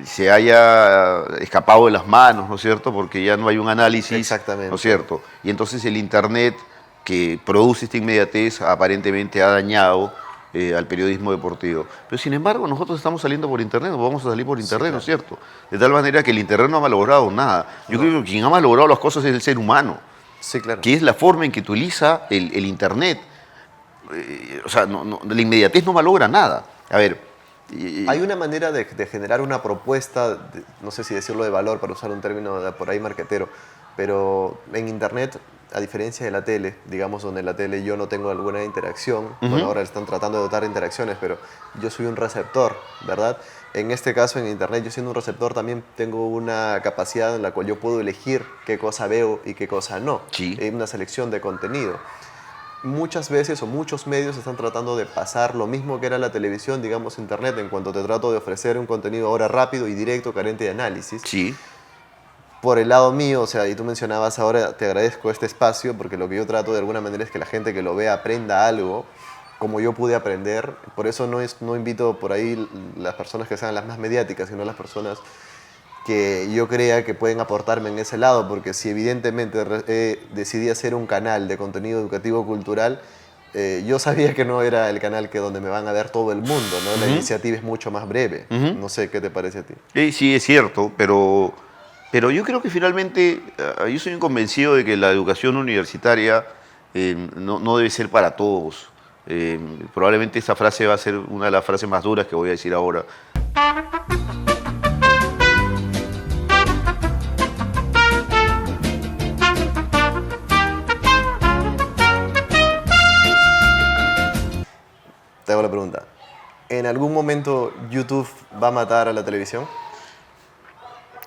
Speaker 2: se haya escapado de las manos, ¿no es cierto? Porque ya no hay un análisis,
Speaker 1: exactamente,
Speaker 2: ¿no es cierto? Y entonces el Internet que produce esta inmediatez aparentemente ha dañado al periodismo deportivo. Pero sin embargo nosotros estamos saliendo por Internet, nos vamos a salir por Internet, sí, claro, ¿no es cierto? De tal manera que el Internet no ha malogrado nada. Yo creo que quien ha malogrado las cosas es el ser humano,
Speaker 1: sí, claro,
Speaker 2: que es la forma en que utiliza el Internet. O sea, la inmediatez no malogra nada. A ver,
Speaker 1: hay una manera de generar una propuesta, no sé si decirlo de valor para usar un término por ahí marquetero, pero en Internet, a diferencia de la tele, digamos, donde en la tele yo no tengo alguna interacción, bueno, ahora están tratando de dotar de interacciones, pero yo soy un receptor, ¿verdad? En este caso, en Internet, yo siendo un receptor también tengo una capacidad en la cual yo puedo elegir qué cosa veo y qué cosa no.
Speaker 2: Sí.
Speaker 1: Hay una selección de contenido. Muchas veces o muchos medios están tratando de pasar lo mismo que era la televisión, digamos Internet, en cuanto te trato de ofrecer un contenido ahora rápido y directo, carente de análisis.
Speaker 2: Sí.
Speaker 1: Por el lado mío, o sea, y tú mencionabas ahora, te agradezco este espacio, porque lo que yo trato de alguna manera es que la gente que lo vea aprenda algo, como yo pude aprender. Por eso no invito por ahí las personas que sean las más mediáticas, sino las personas que yo crea que pueden aportarme en ese lado, porque si evidentemente decidí hacer un canal de contenido educativo cultural, yo sabía que no era el canal donde me van a ver todo el mundo, ¿no? La iniciativa es mucho más breve. No sé, ¿qué te parece a ti?
Speaker 2: Sí, es cierto, pero yo creo que finalmente, yo soy un convencido de que la educación universitaria no debe ser para todos. Probablemente esta frase va a ser una de las frases más duras que voy a decir ahora.
Speaker 1: Te hago la pregunta. ¿En algún momento YouTube va a matar a la televisión?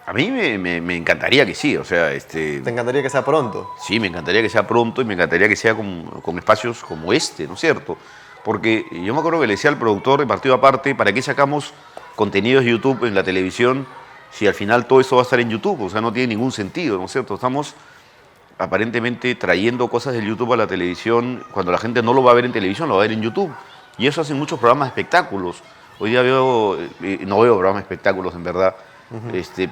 Speaker 2: A mí me encantaría que sí, o sea... ¿Te
Speaker 1: encantaría que sea pronto?
Speaker 2: Sí, me encantaría que sea pronto y me encantaría que sea con espacios como este, ¿no es cierto? Porque yo me acuerdo que le decía al productor de Partido Aparte, ¿para qué sacamos contenidos de YouTube en la televisión si al final todo eso va a estar en YouTube? O sea, no tiene ningún sentido, ¿no es cierto? Estamos aparentemente trayendo cosas del YouTube a la televisión cuando la gente no lo va a ver en televisión, lo va a ver en YouTube. Y eso hacen muchos programas de espectáculos. Hoy día veo, no veo programas de espectáculos en verdad,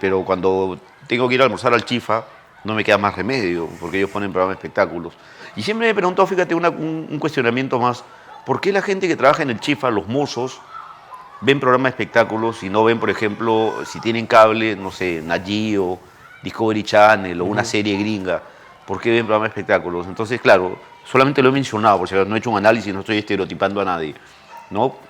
Speaker 2: pero cuando tengo que ir a almorzar al Chifa, no me queda más remedio, porque ellos ponen programas de espectáculos. Y siempre me he preguntado, fíjate, un cuestionamiento más, ¿por qué la gente que trabaja en el Chifa, los mozos, ven programas de espectáculos y no ven, por ejemplo, si tienen cable, no sé, Nat Geo, Discovery Channel o una serie gringa? ¿Por qué ven programas de espectáculos? Entonces, claro, solamente lo he mencionado, porque no he hecho un análisis, no estoy estereotipando a nadie, ¿no?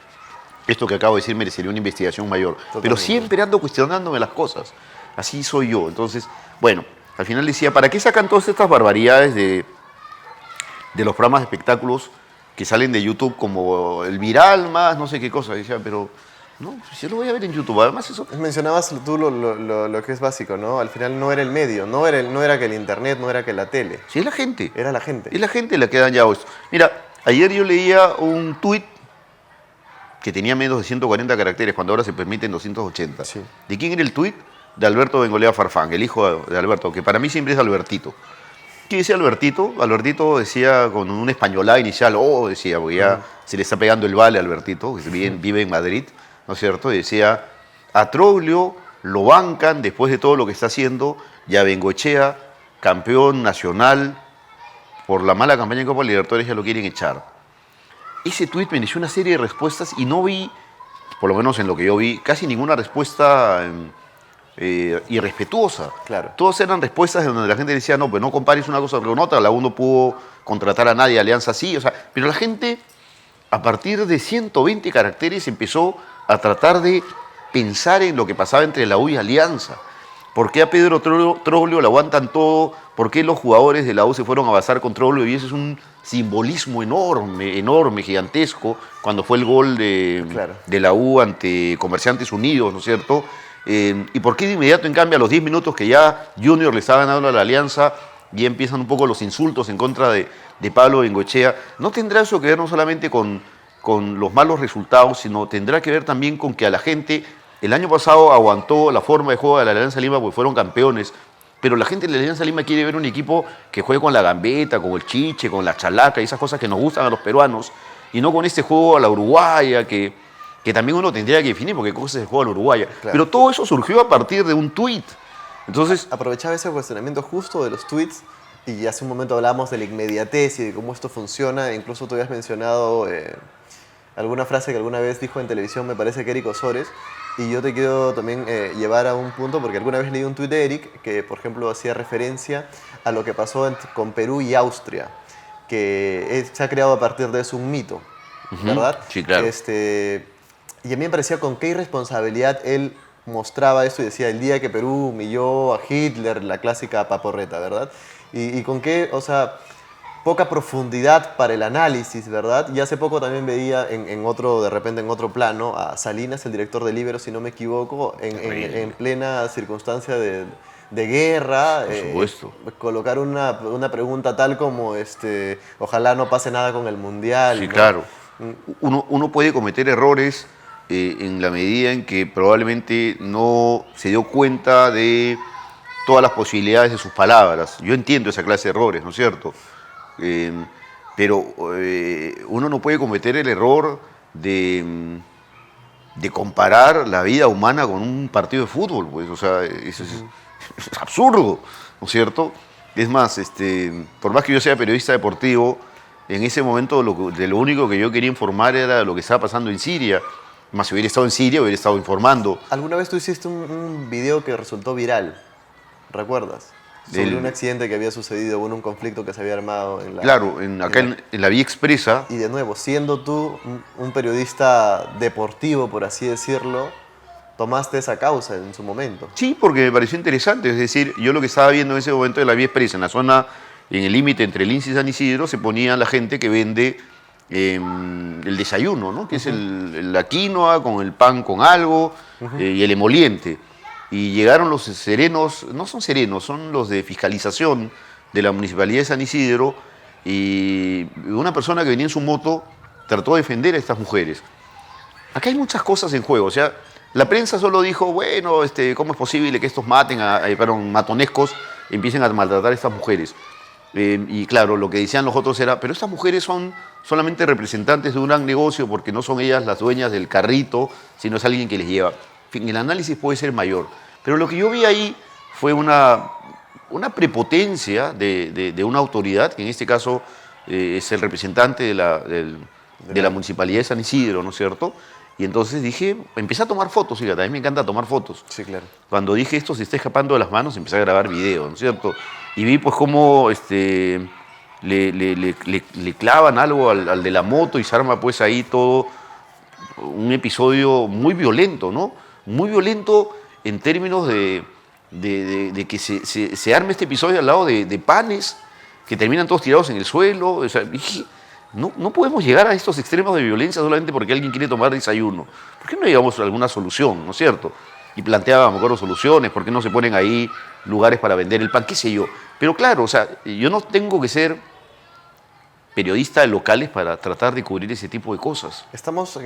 Speaker 2: Esto que acabo de decir merecería una investigación mayor.
Speaker 1: Totalmente.
Speaker 2: Pero siempre ando cuestionándome las cosas. Así soy yo. Entonces, bueno, al final decía, ¿para qué sacan todas estas barbaridades de los programas de espectáculos que salen de YouTube como el viral más, no sé qué cosa? Decía, pero no, si lo voy a ver en YouTube. Además, eso...
Speaker 1: Mencionabas tú lo que es básico, ¿no? Al final no era el medio, no era que el internet, no era que la tele.
Speaker 2: Sí, es la gente.
Speaker 1: Era la gente.
Speaker 2: Es la gente la que ha dañado esto. Mira, ayer yo leía un tuit que tenía menos de 140 caracteres, cuando ahora se permiten 280.
Speaker 1: Sí.
Speaker 2: ¿De quién era el tuit? De Alberto Bengolea Farfán, el hijo de Alberto, que para mí siempre es Albertito. ¿Qué decía Albertito? Albertito decía con un españolá inicial, decía, porque ya se le está pegando el vale a Albertito, que vive en Madrid, ¿no es cierto? Y decía, a Troglio lo bancan después de todo lo que está haciendo, y a Bengoechea, campeón nacional, por la mala campaña en Copa Libertadores ya lo quieren echar. Ese tuit me inició una serie de respuestas y no vi, por lo menos en lo que yo vi, casi ninguna respuesta irrespetuosa.
Speaker 1: Claro.
Speaker 2: Todas eran respuestas en donde la gente decía, no, pues no compares una cosa con otra, la U no pudo contratar a nadie, Alianza sí, o sea, pero la gente a partir de 120 caracteres empezó a tratar de pensar en lo que pasaba entre la U y Alianza. ¿Por qué a Pedro Troglio le aguantan todo? ¿Por qué los jugadores de la U se fueron a basar con Troglio? Y ese es un simbolismo enorme, gigantesco, cuando fue el gol de la U ante Comerciantes Unidos, ¿no es cierto? ¿Y por qué de inmediato, en cambio, a los 10 minutos que ya Junior le estaba ganando a la Alianza, ya empiezan un poco los insultos en contra de Pablo Bengoechea? ¿No tendrá eso que ver no solamente con los malos resultados, sino tendrá que ver también con que a la gente, el año pasado aguantó la forma de juego de la Alianza Lima porque fueron campeones, pero la gente de la Alianza Lima quiere ver un equipo que juegue con la gambeta, con el chiche, con la chalaca y esas cosas que nos gustan a los peruanos, y no con este juego a la uruguaya que también uno tendría que definir, porque cosa es el juego a la uruguaya. Claro. Pero todo eso surgió a partir de un tuit. Entonces,
Speaker 1: aprovechaba ese cuestionamiento justo de los tweets, y hace un momento hablábamos de la inmediatez y de cómo esto funciona. Incluso tú habías mencionado alguna frase que alguna vez dijo en televisión, me parece que Eric Osores, y yo te quiero también llevar a un punto, porque alguna vez leí un tuit de Eric que, por ejemplo, hacía referencia a lo que pasó con Perú y Austria, que se ha creado a partir de eso un mito, ¿verdad?
Speaker 2: Sí, claro.
Speaker 1: Y a mí me parecía con qué irresponsabilidad él mostraba esto y decía, el día que Perú humilló a Hitler, la clásica paporreta, ¿verdad? Y con qué, o sea, poca profundidad para el análisis, ¿verdad? Y hace poco también veía de repente en otro plano, a Salinas, el director de Libero, si no me equivoco, en plena circunstancia de guerra.
Speaker 2: Por supuesto.
Speaker 1: Colocar una pregunta tal como, ojalá no pase nada con el Mundial.
Speaker 2: Sí,
Speaker 1: ¿no?
Speaker 2: Claro. Uno puede cometer errores en la medida en que probablemente no se dio cuenta de todas las posibilidades de sus palabras. Yo entiendo esa clase de errores, ¿no es cierto? Pero uno no puede cometer el error de comparar la vida humana con un partido de fútbol, pues, o sea, eso es absurdo, ¿no es cierto? Es más, por más que yo sea periodista deportivo, en ese momento lo único que yo quería informar era lo que estaba pasando en Siria. Más si hubiera estado en Siria, hubiera estado informando.
Speaker 1: ¿Alguna vez tú hiciste un video que resultó viral? ¿Recuerdas? Sobre un accidente que había sucedido, un conflicto que se había armado en la...
Speaker 2: Claro, en la Vía Expresa.
Speaker 1: Y de nuevo, siendo tú un periodista deportivo, por así decirlo, tomaste esa causa en su momento.
Speaker 2: Sí, porque me pareció interesante. Es decir, yo lo que estaba viendo en ese momento de la Vía Expresa, en la zona, en el límite entre Lince y San Isidro, se ponía la gente que vende el desayuno, ¿no? Que es la quinoa con el pan con algo y el emoliente. Y llegaron los serenos, no son serenos, son los de fiscalización de la Municipalidad de San Isidro, y una persona que venía en su moto trató de defender a estas mujeres. Acá hay muchas cosas en juego. O sea, la prensa solo dijo, bueno, ¿cómo es posible que estos matonescos empiecen a maltratar a estas mujeres? Y claro, lo que decían los otros era, pero estas mujeres son solamente representantes de un gran negocio porque no son ellas las dueñas del carrito, sino es alguien que les lleva. En fin, el análisis puede ser mayor. Pero lo que yo vi ahí fue una prepotencia de una autoridad, que en este caso es el representante de la Municipalidad de San Isidro, ¿no es cierto? Y entonces dije, empecé a tomar fotos, fíjate, a mí me encanta tomar fotos.
Speaker 1: Sí, claro.
Speaker 2: Cuando dije esto se está escapando de las manos, empecé a grabar video, ¿no es cierto? Y vi pues cómo le clavan algo al de la moto y se arma pues ahí todo un episodio muy violento, ¿no? Muy violento en términos de que se arme este episodio al lado de panes que terminan todos tirados en el suelo. O sea, dije, no podemos llegar a estos extremos de violencia solamente porque alguien quiere tomar desayuno. ¿Por qué no llegamos a alguna solución, no es cierto? Y planteaba, me acuerdo, soluciones, ¿por qué no se ponen ahí lugares para vender el pan? ¿Qué sé yo? Pero claro, o sea, yo no tengo que ser periodista de locales para tratar de cubrir ese tipo de cosas.
Speaker 1: Estamos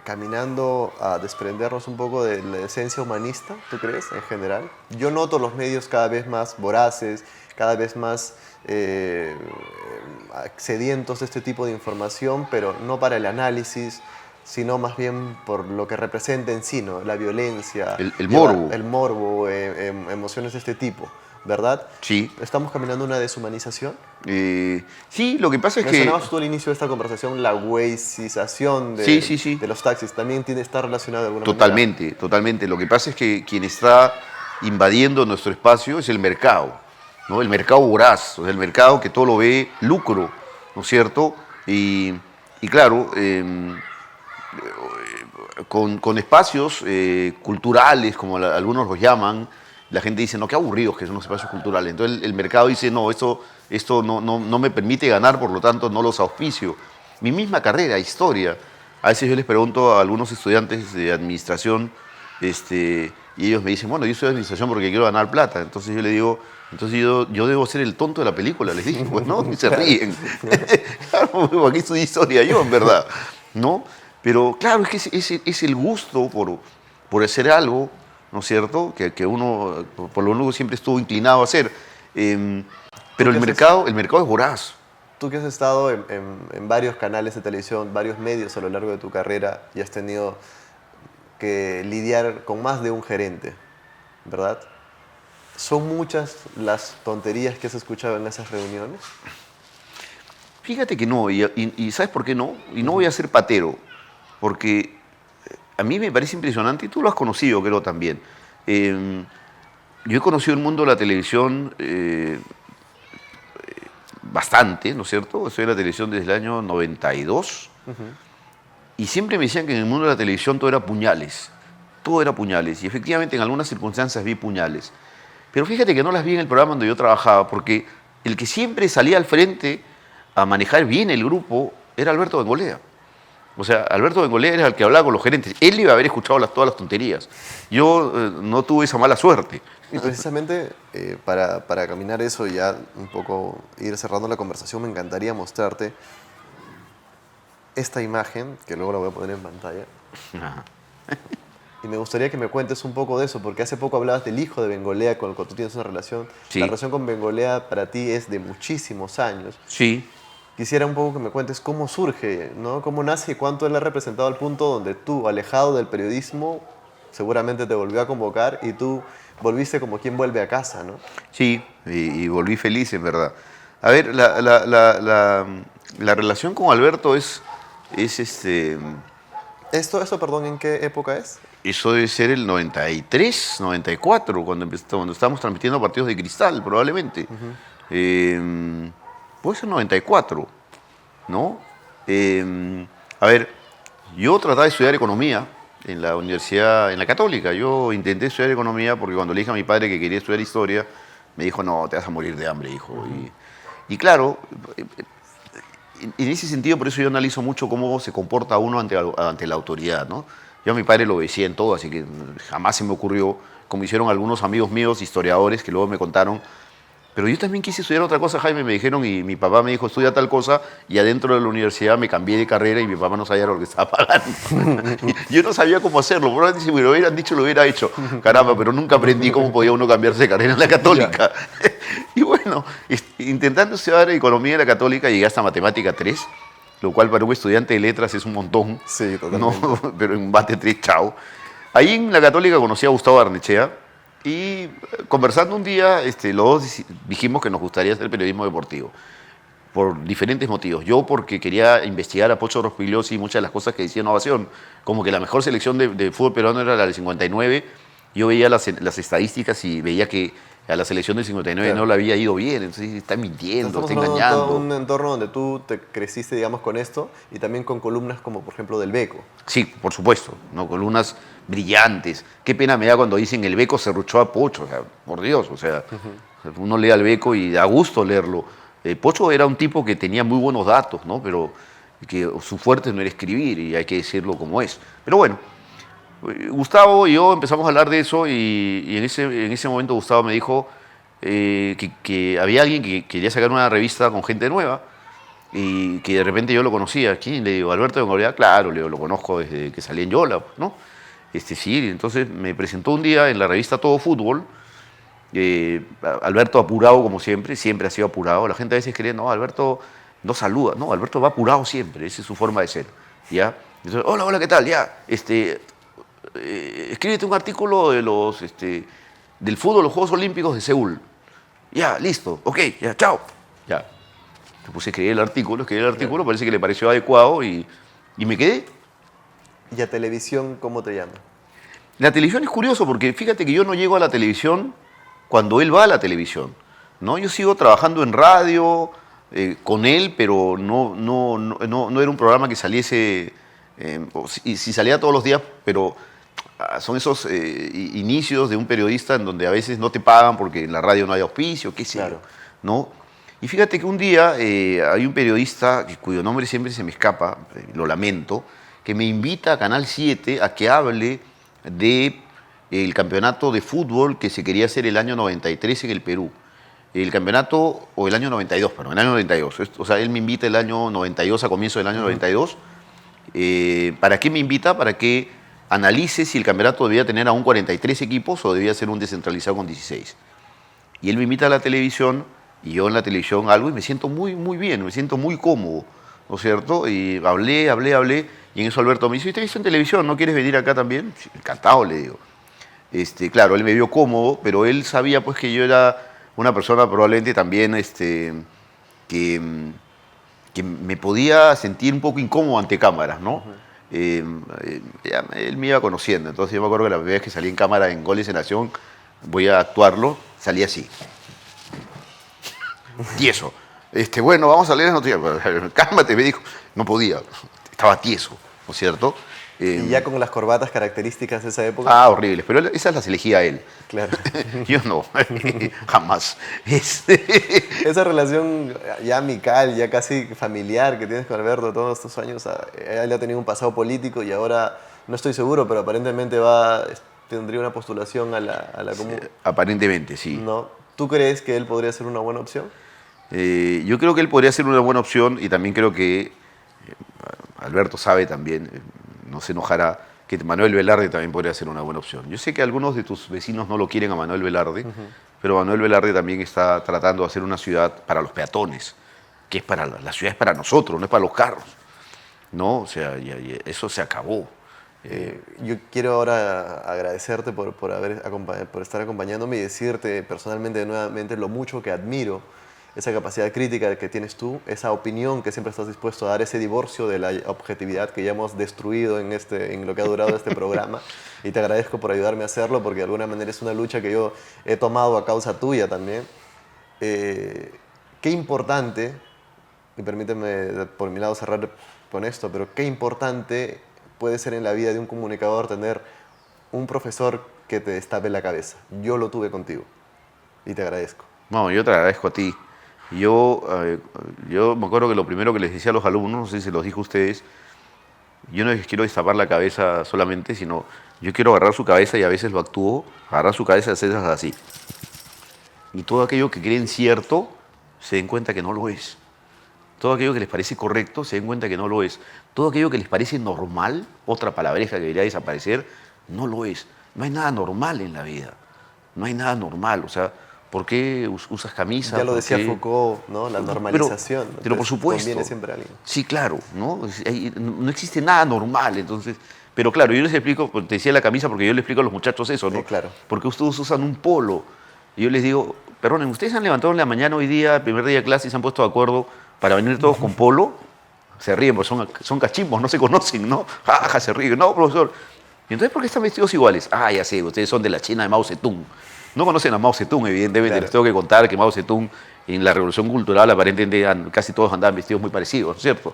Speaker 1: caminando a desprendernos un poco de la esencia humanista, ¿tú crees, en general? Yo noto los medios cada vez más voraces, cada vez más sedientos de este tipo de información, pero no para el análisis, sino más bien por lo que representa en sí, ¿no? La violencia,
Speaker 2: El morbo.
Speaker 1: el morbo, emociones de este tipo, ¿verdad?
Speaker 2: Sí.
Speaker 1: ¿Estamos caminando una deshumanización?
Speaker 2: Sí, lo que pasa es que...
Speaker 1: Mencionabas tú al inicio de esta conversación la weissización de los taxis. ¿También está relacionado de alguna manera?
Speaker 2: Totalmente. Lo que pasa es que quien está invadiendo nuestro espacio es el mercado, ¿no? El mercado voraz, o sea, el mercado que todo lo ve lucro, ¿no es cierto? Y claro, con espacios culturales, como algunos los llaman, la gente dice, no, qué aburridos que son los espacios culturales. Entonces el mercado dice, no, esto no me permite ganar, por lo tanto no los auspicio. Mi misma carrera, historia. A veces yo les pregunto a algunos estudiantes de administración, y ellos me dicen, bueno, yo soy de administración porque quiero ganar plata. Entonces yo les digo, entonces yo debo ser el tonto de la película, les dije, pues no, y se ríen. Claro, aquí estudié historia yo, en verdad, ¿no? Pero claro, es que es el gusto por hacer algo, ¿no es cierto? Que uno, por lo menos, siempre estuvo inclinado a hacer. Pero el mercado es voraz.
Speaker 1: Tú que has estado en varios canales de televisión, varios medios a lo largo de tu carrera y has tenido que lidiar con más de un gerente, ¿verdad? ¿Son muchas las tonterías que has escuchado en esas reuniones?
Speaker 2: Fíjate que no, y ¿sabes por qué no? Y no voy a ser patero, porque a mí me parece impresionante, y tú lo has conocido, creo, también. Yo he conocido el mundo de la televisión bastante, ¿no es cierto? Estoy en la televisión desde el año 92, y siempre me decían que en el mundo de la televisión todo era puñales, y efectivamente en algunas circunstancias vi puñales. Pero fíjate que no las vi en el programa donde yo trabajaba, porque el que siempre salía al frente a manejar bien el grupo era Alberto Bengolea. O sea, Alberto Bengolea era el que hablaba con los gerentes. Él iba a haber escuchado todas las tonterías. Yo no tuve esa mala suerte.
Speaker 1: Y precisamente para caminar eso y ya un poco ir cerrando la conversación, me encantaría mostrarte esta imagen, que luego la voy a poner en pantalla. Y me gustaría que me cuentes un poco de eso, porque hace poco hablabas del hijo de Bengolea con el que tú tienes una relación.
Speaker 2: Sí.
Speaker 1: La relación con Bengolea para ti es de muchísimos años.
Speaker 2: Sí.
Speaker 1: Quisiera un poco que me cuentes cómo surge, ¿no? Cómo nace y cuánto él ha representado al punto donde tú, alejado del periodismo, seguramente te volvió a convocar y tú volviste como quien vuelve a casa, ¿no?
Speaker 2: Sí, y volví feliz, en verdad. A ver, la relación con Alberto es
Speaker 1: ¿Esto, perdón, en qué época es?
Speaker 2: Eso debe ser el 93, 94, cuando estábamos transmitiendo partidos de Cristal, probablemente. Puede ser 94, ¿no? A ver, yo trataba de estudiar economía en la universidad, en la Católica. Yo intenté estudiar economía porque cuando le dije a mi padre que quería estudiar historia, me dijo, no, te vas a morir de hambre, hijo. Y claro, en ese sentido, por eso yo analizo mucho cómo se comporta uno ante la autoridad, ¿no? Yo a mi padre lo decía en todo, así que jamás se me ocurrió, como hicieron algunos amigos míos, historiadores, que luego me contaron, Pero yo también quise estudiar otra cosa, Jaime, me dijeron, y mi papá me dijo, estudia tal cosa, y adentro de la universidad me cambié de carrera y mi papá no sabía lo que estaba pagando. Yo no sabía cómo hacerlo, probablemente si me lo hubieran dicho, lo hubiera hecho. Caramba, pero nunca aprendí cómo podía uno cambiarse de carrera en la Católica. Y bueno, intentando estudiar economía en la Católica, llegué hasta matemática 3, lo cual para un estudiante de letras es un montón.
Speaker 1: Sí, totalmente.
Speaker 2: No, pero en bate 3, chao. Ahí en la Católica conocí a Gustavo Barnechea y conversando un día, los dos dijimos que nos gustaría hacer periodismo deportivo por diferentes motivos. Yo porque quería investigar a Pocho Rospigliosi y muchas de las cosas que decía Innovación, como que la mejor selección de fútbol peruano era la del 59. Yo veía las estadísticas y veía que a la selección del 59
Speaker 1: Claro.
Speaker 2: no le había ido bien, entonces está mintiendo,
Speaker 1: Estamos
Speaker 2: está
Speaker 1: hablando de todo
Speaker 2: engañando.
Speaker 1: un entorno donde tú te creciste, digamos, con esto y también con columnas como, por ejemplo, del Beco.
Speaker 2: Sí, por supuesto, ¿no? Columnas brillantes. Qué pena me da cuando dicen el Beco se ruchó a Pocho, o sea, por Dios, o sea, uno lee al Beco y da gusto leerlo. Pocho era un tipo que tenía muy buenos datos, ¿no? Pero que su fuerte no era escribir y hay que decirlo como es. Pero bueno, Gustavo y yo empezamos a hablar de eso y en ese momento Gustavo me dijo que había alguien que quería sacar una revista con gente nueva y que de repente yo lo conocía. ¿Quién? Le digo, Alberto de Bengoechea. Claro, le digo, lo conozco desde que salí en Yola, ¿no? Sí, entonces me presentó un día en la revista Todo Fútbol. Alberto apurado como siempre, siempre ha sido apurado. La gente a veces cree, no, Alberto no saluda. No, Alberto va apurado siempre, esa es su forma de ser. ¿Ya? Entonces, hola, hola, ¿qué tal? Ya, escríbete un artículo de del fútbol, los Juegos Olímpicos de Seúl. Ya, listo, ok, ya, chao. Ya. Me puse a escribir el artículo, parece que le pareció adecuado y me quedé.
Speaker 1: ¿Y a televisión cómo te llaman?
Speaker 2: La televisión es curioso porque fíjate que yo no llego a la televisión cuando él va a la televisión, ¿no? Yo sigo trabajando en radio con él, pero no era un programa que saliese, si salía todos los días, pero son esos inicios de un periodista en donde a veces no te pagan porque en la radio no hay auspicio, qué sé yo,
Speaker 1: Claro.
Speaker 2: ¿no? Y fíjate que un día hay un periodista cuyo nombre siempre se me escapa, lo lamento, que me invita a Canal 7 a que hable de el campeonato de fútbol que se quería hacer el año 93 en el Perú. El campeonato, o el año 92, perdón, el año 92. O sea, él me invita el año 92, a comienzo del año 92. ¿Para qué me invita? Para que analice si el campeonato debía tener aún 43 equipos o debía ser un descentralizado con 16. Y él me invita a la televisión y yo en la televisión algo y me siento muy, muy bien, me siento muy cómodo, ¿no es cierto? Y hablé y en eso Alberto me dice, ¿te he visto en televisión? ¿No quieres venir acá también? Sí, encantado, le digo. Claro, él me vio cómodo, pero él sabía pues que yo era una persona probablemente también que, que me podía sentir un poco incómodo ante cámaras, ¿no? Él me iba conociendo, entonces yo me acuerdo que la primera vez que salí en cámara en Goles en Nación, voy a actuarlo, salí así. Tieso. Bueno, vamos a leer las noticias. Cálmate, me dijo. No podía, estaba tieso, ¿no es cierto?
Speaker 1: Y ya con las corbatas características de esa época.
Speaker 2: Ah, horribles, pero esas las elegía él.
Speaker 1: Claro.
Speaker 2: Yo no, jamás.
Speaker 1: Esa relación ya amical, ya casi familiar que tienes con Alberto todos estos años, él ha tenido un pasado político y ahora, no estoy seguro, pero aparentemente tendría una postulación a la comuna.
Speaker 2: Aparentemente, sí.
Speaker 1: ¿No? ¿Tú crees que él podría ser una buena opción?
Speaker 2: Yo creo que él podría ser una buena opción y también creo que Alberto sabe también, no se enojará, que Manuel Velarde también podría ser una buena opción. Yo sé que algunos de tus vecinos no lo quieren a Manuel Velarde, pero Manuel Velarde también está tratando de hacer una ciudad para los peatones, que es para la ciudad es para nosotros, no es para los carros. ¿No? O sea, eso se acabó.
Speaker 1: Yo quiero ahora agradecerte por estar acompañándome y decirte personalmente nuevamente lo mucho que admiro esa capacidad crítica que tienes tú, esa opinión que siempre estás dispuesto a dar, ese divorcio de la objetividad que ya hemos destruido en lo que ha durado este programa. Y te agradezco por ayudarme a hacerlo porque de alguna manera es una lucha que yo he tomado a causa tuya también. Qué importante, y permíteme por mi lado cerrar con esto, pero qué importante puede ser en la vida de un comunicador tener un profesor que te destape la cabeza. Yo lo tuve contigo y te agradezco.
Speaker 2: No, yo te agradezco a ti. Yo me acuerdo que lo primero que les decía a los alumnos, no sé si se los dije a ustedes, yo no les quiero destapar la cabeza solamente, sino yo quiero agarrar su cabeza y a veces lo actúo, agarrar su cabeza y hacerlas así. y todo aquello que creen cierto se den cuenta que no lo es. Todo aquello que les parece correcto se den cuenta que no lo es. Todo aquello que les parece normal, otra palabreja que debería desaparecer, no lo es. No hay nada normal en la vida. No hay nada normal. O sea, ¿por qué usas camisa?
Speaker 1: Ya lo
Speaker 2: ¿Por
Speaker 1: decía
Speaker 2: qué?
Speaker 1: Foucault, ¿no? La normalización.
Speaker 2: Pero por
Speaker 1: Entonces,
Speaker 2: supuesto.
Speaker 1: conviene siempre a alguien.
Speaker 2: Sí, claro, ¿no? No existe nada normal, entonces. Pero claro, yo les explico, te decía la camisa porque yo les explico a los muchachos eso, ¿no?
Speaker 1: Claro.
Speaker 2: Porque ustedes usan un polo. Y yo les digo, perdonen, ¿ustedes se han levantado en la mañana hoy día, el primer día de clase, y se han puesto de acuerdo para venir todos con polo? Se ríen, porque son cachimbos, no se conocen, ¿no? Jaja, se ríen. No, profesor. ¿Y entonces por qué están vestidos iguales? Ah, ya sé, ustedes son de la China de Mao Zedong. No conocen a Mao Zedong, evidentemente.
Speaker 1: Claro.
Speaker 2: Les tengo que contar que Mao Zedong, en la Revolución Cultural, aparentemente casi todos andaban vestidos muy parecidos, ¿no es cierto?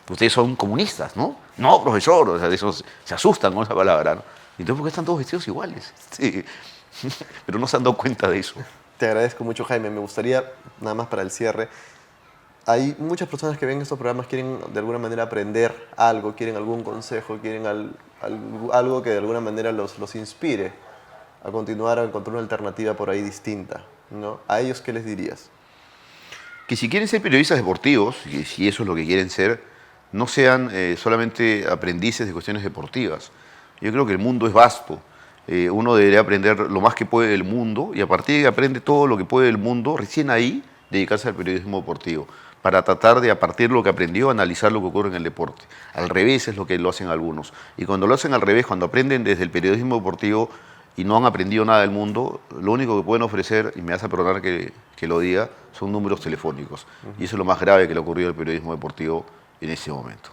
Speaker 2: Ustedes son comunistas, ¿no? No, profesor, o sea, esos se asustan con esa palabra, ¿no? ¿Y entonces por qué están todos vestidos iguales? Sí. Pero no se han dado cuenta de eso.
Speaker 1: Te agradezco mucho, Jaime. Me gustaría, nada más para el cierre, hay muchas personas que ven estos programas, quieren de alguna manera aprender algo, quieren algún consejo, quieren algo que de alguna manera los inspire a continuar, a encontrar una alternativa por ahí distinta, ¿no? ¿A ellos qué les dirías?
Speaker 2: Que si quieren ser periodistas deportivos, y si eso es lo que quieren ser, no sean solamente aprendices de cuestiones deportivas. Yo creo que el mundo es vasto. Uno debería aprender lo más que puede del mundo y a partir de que aprende todo lo que puede del mundo, recién ahí dedicarse al periodismo deportivo, para tratar de, a partir de lo que aprendió, analizar lo que ocurre en el deporte. Al revés es lo que lo hacen algunos. Y cuando lo hacen al revés, cuando aprenden desde el periodismo deportivo y no han aprendido nada del mundo, lo único que pueden ofrecer, y me vas a perdonar que lo diga, son números telefónicos. Y eso es lo más grave que le ocurrió al periodismo deportivo en ese momento.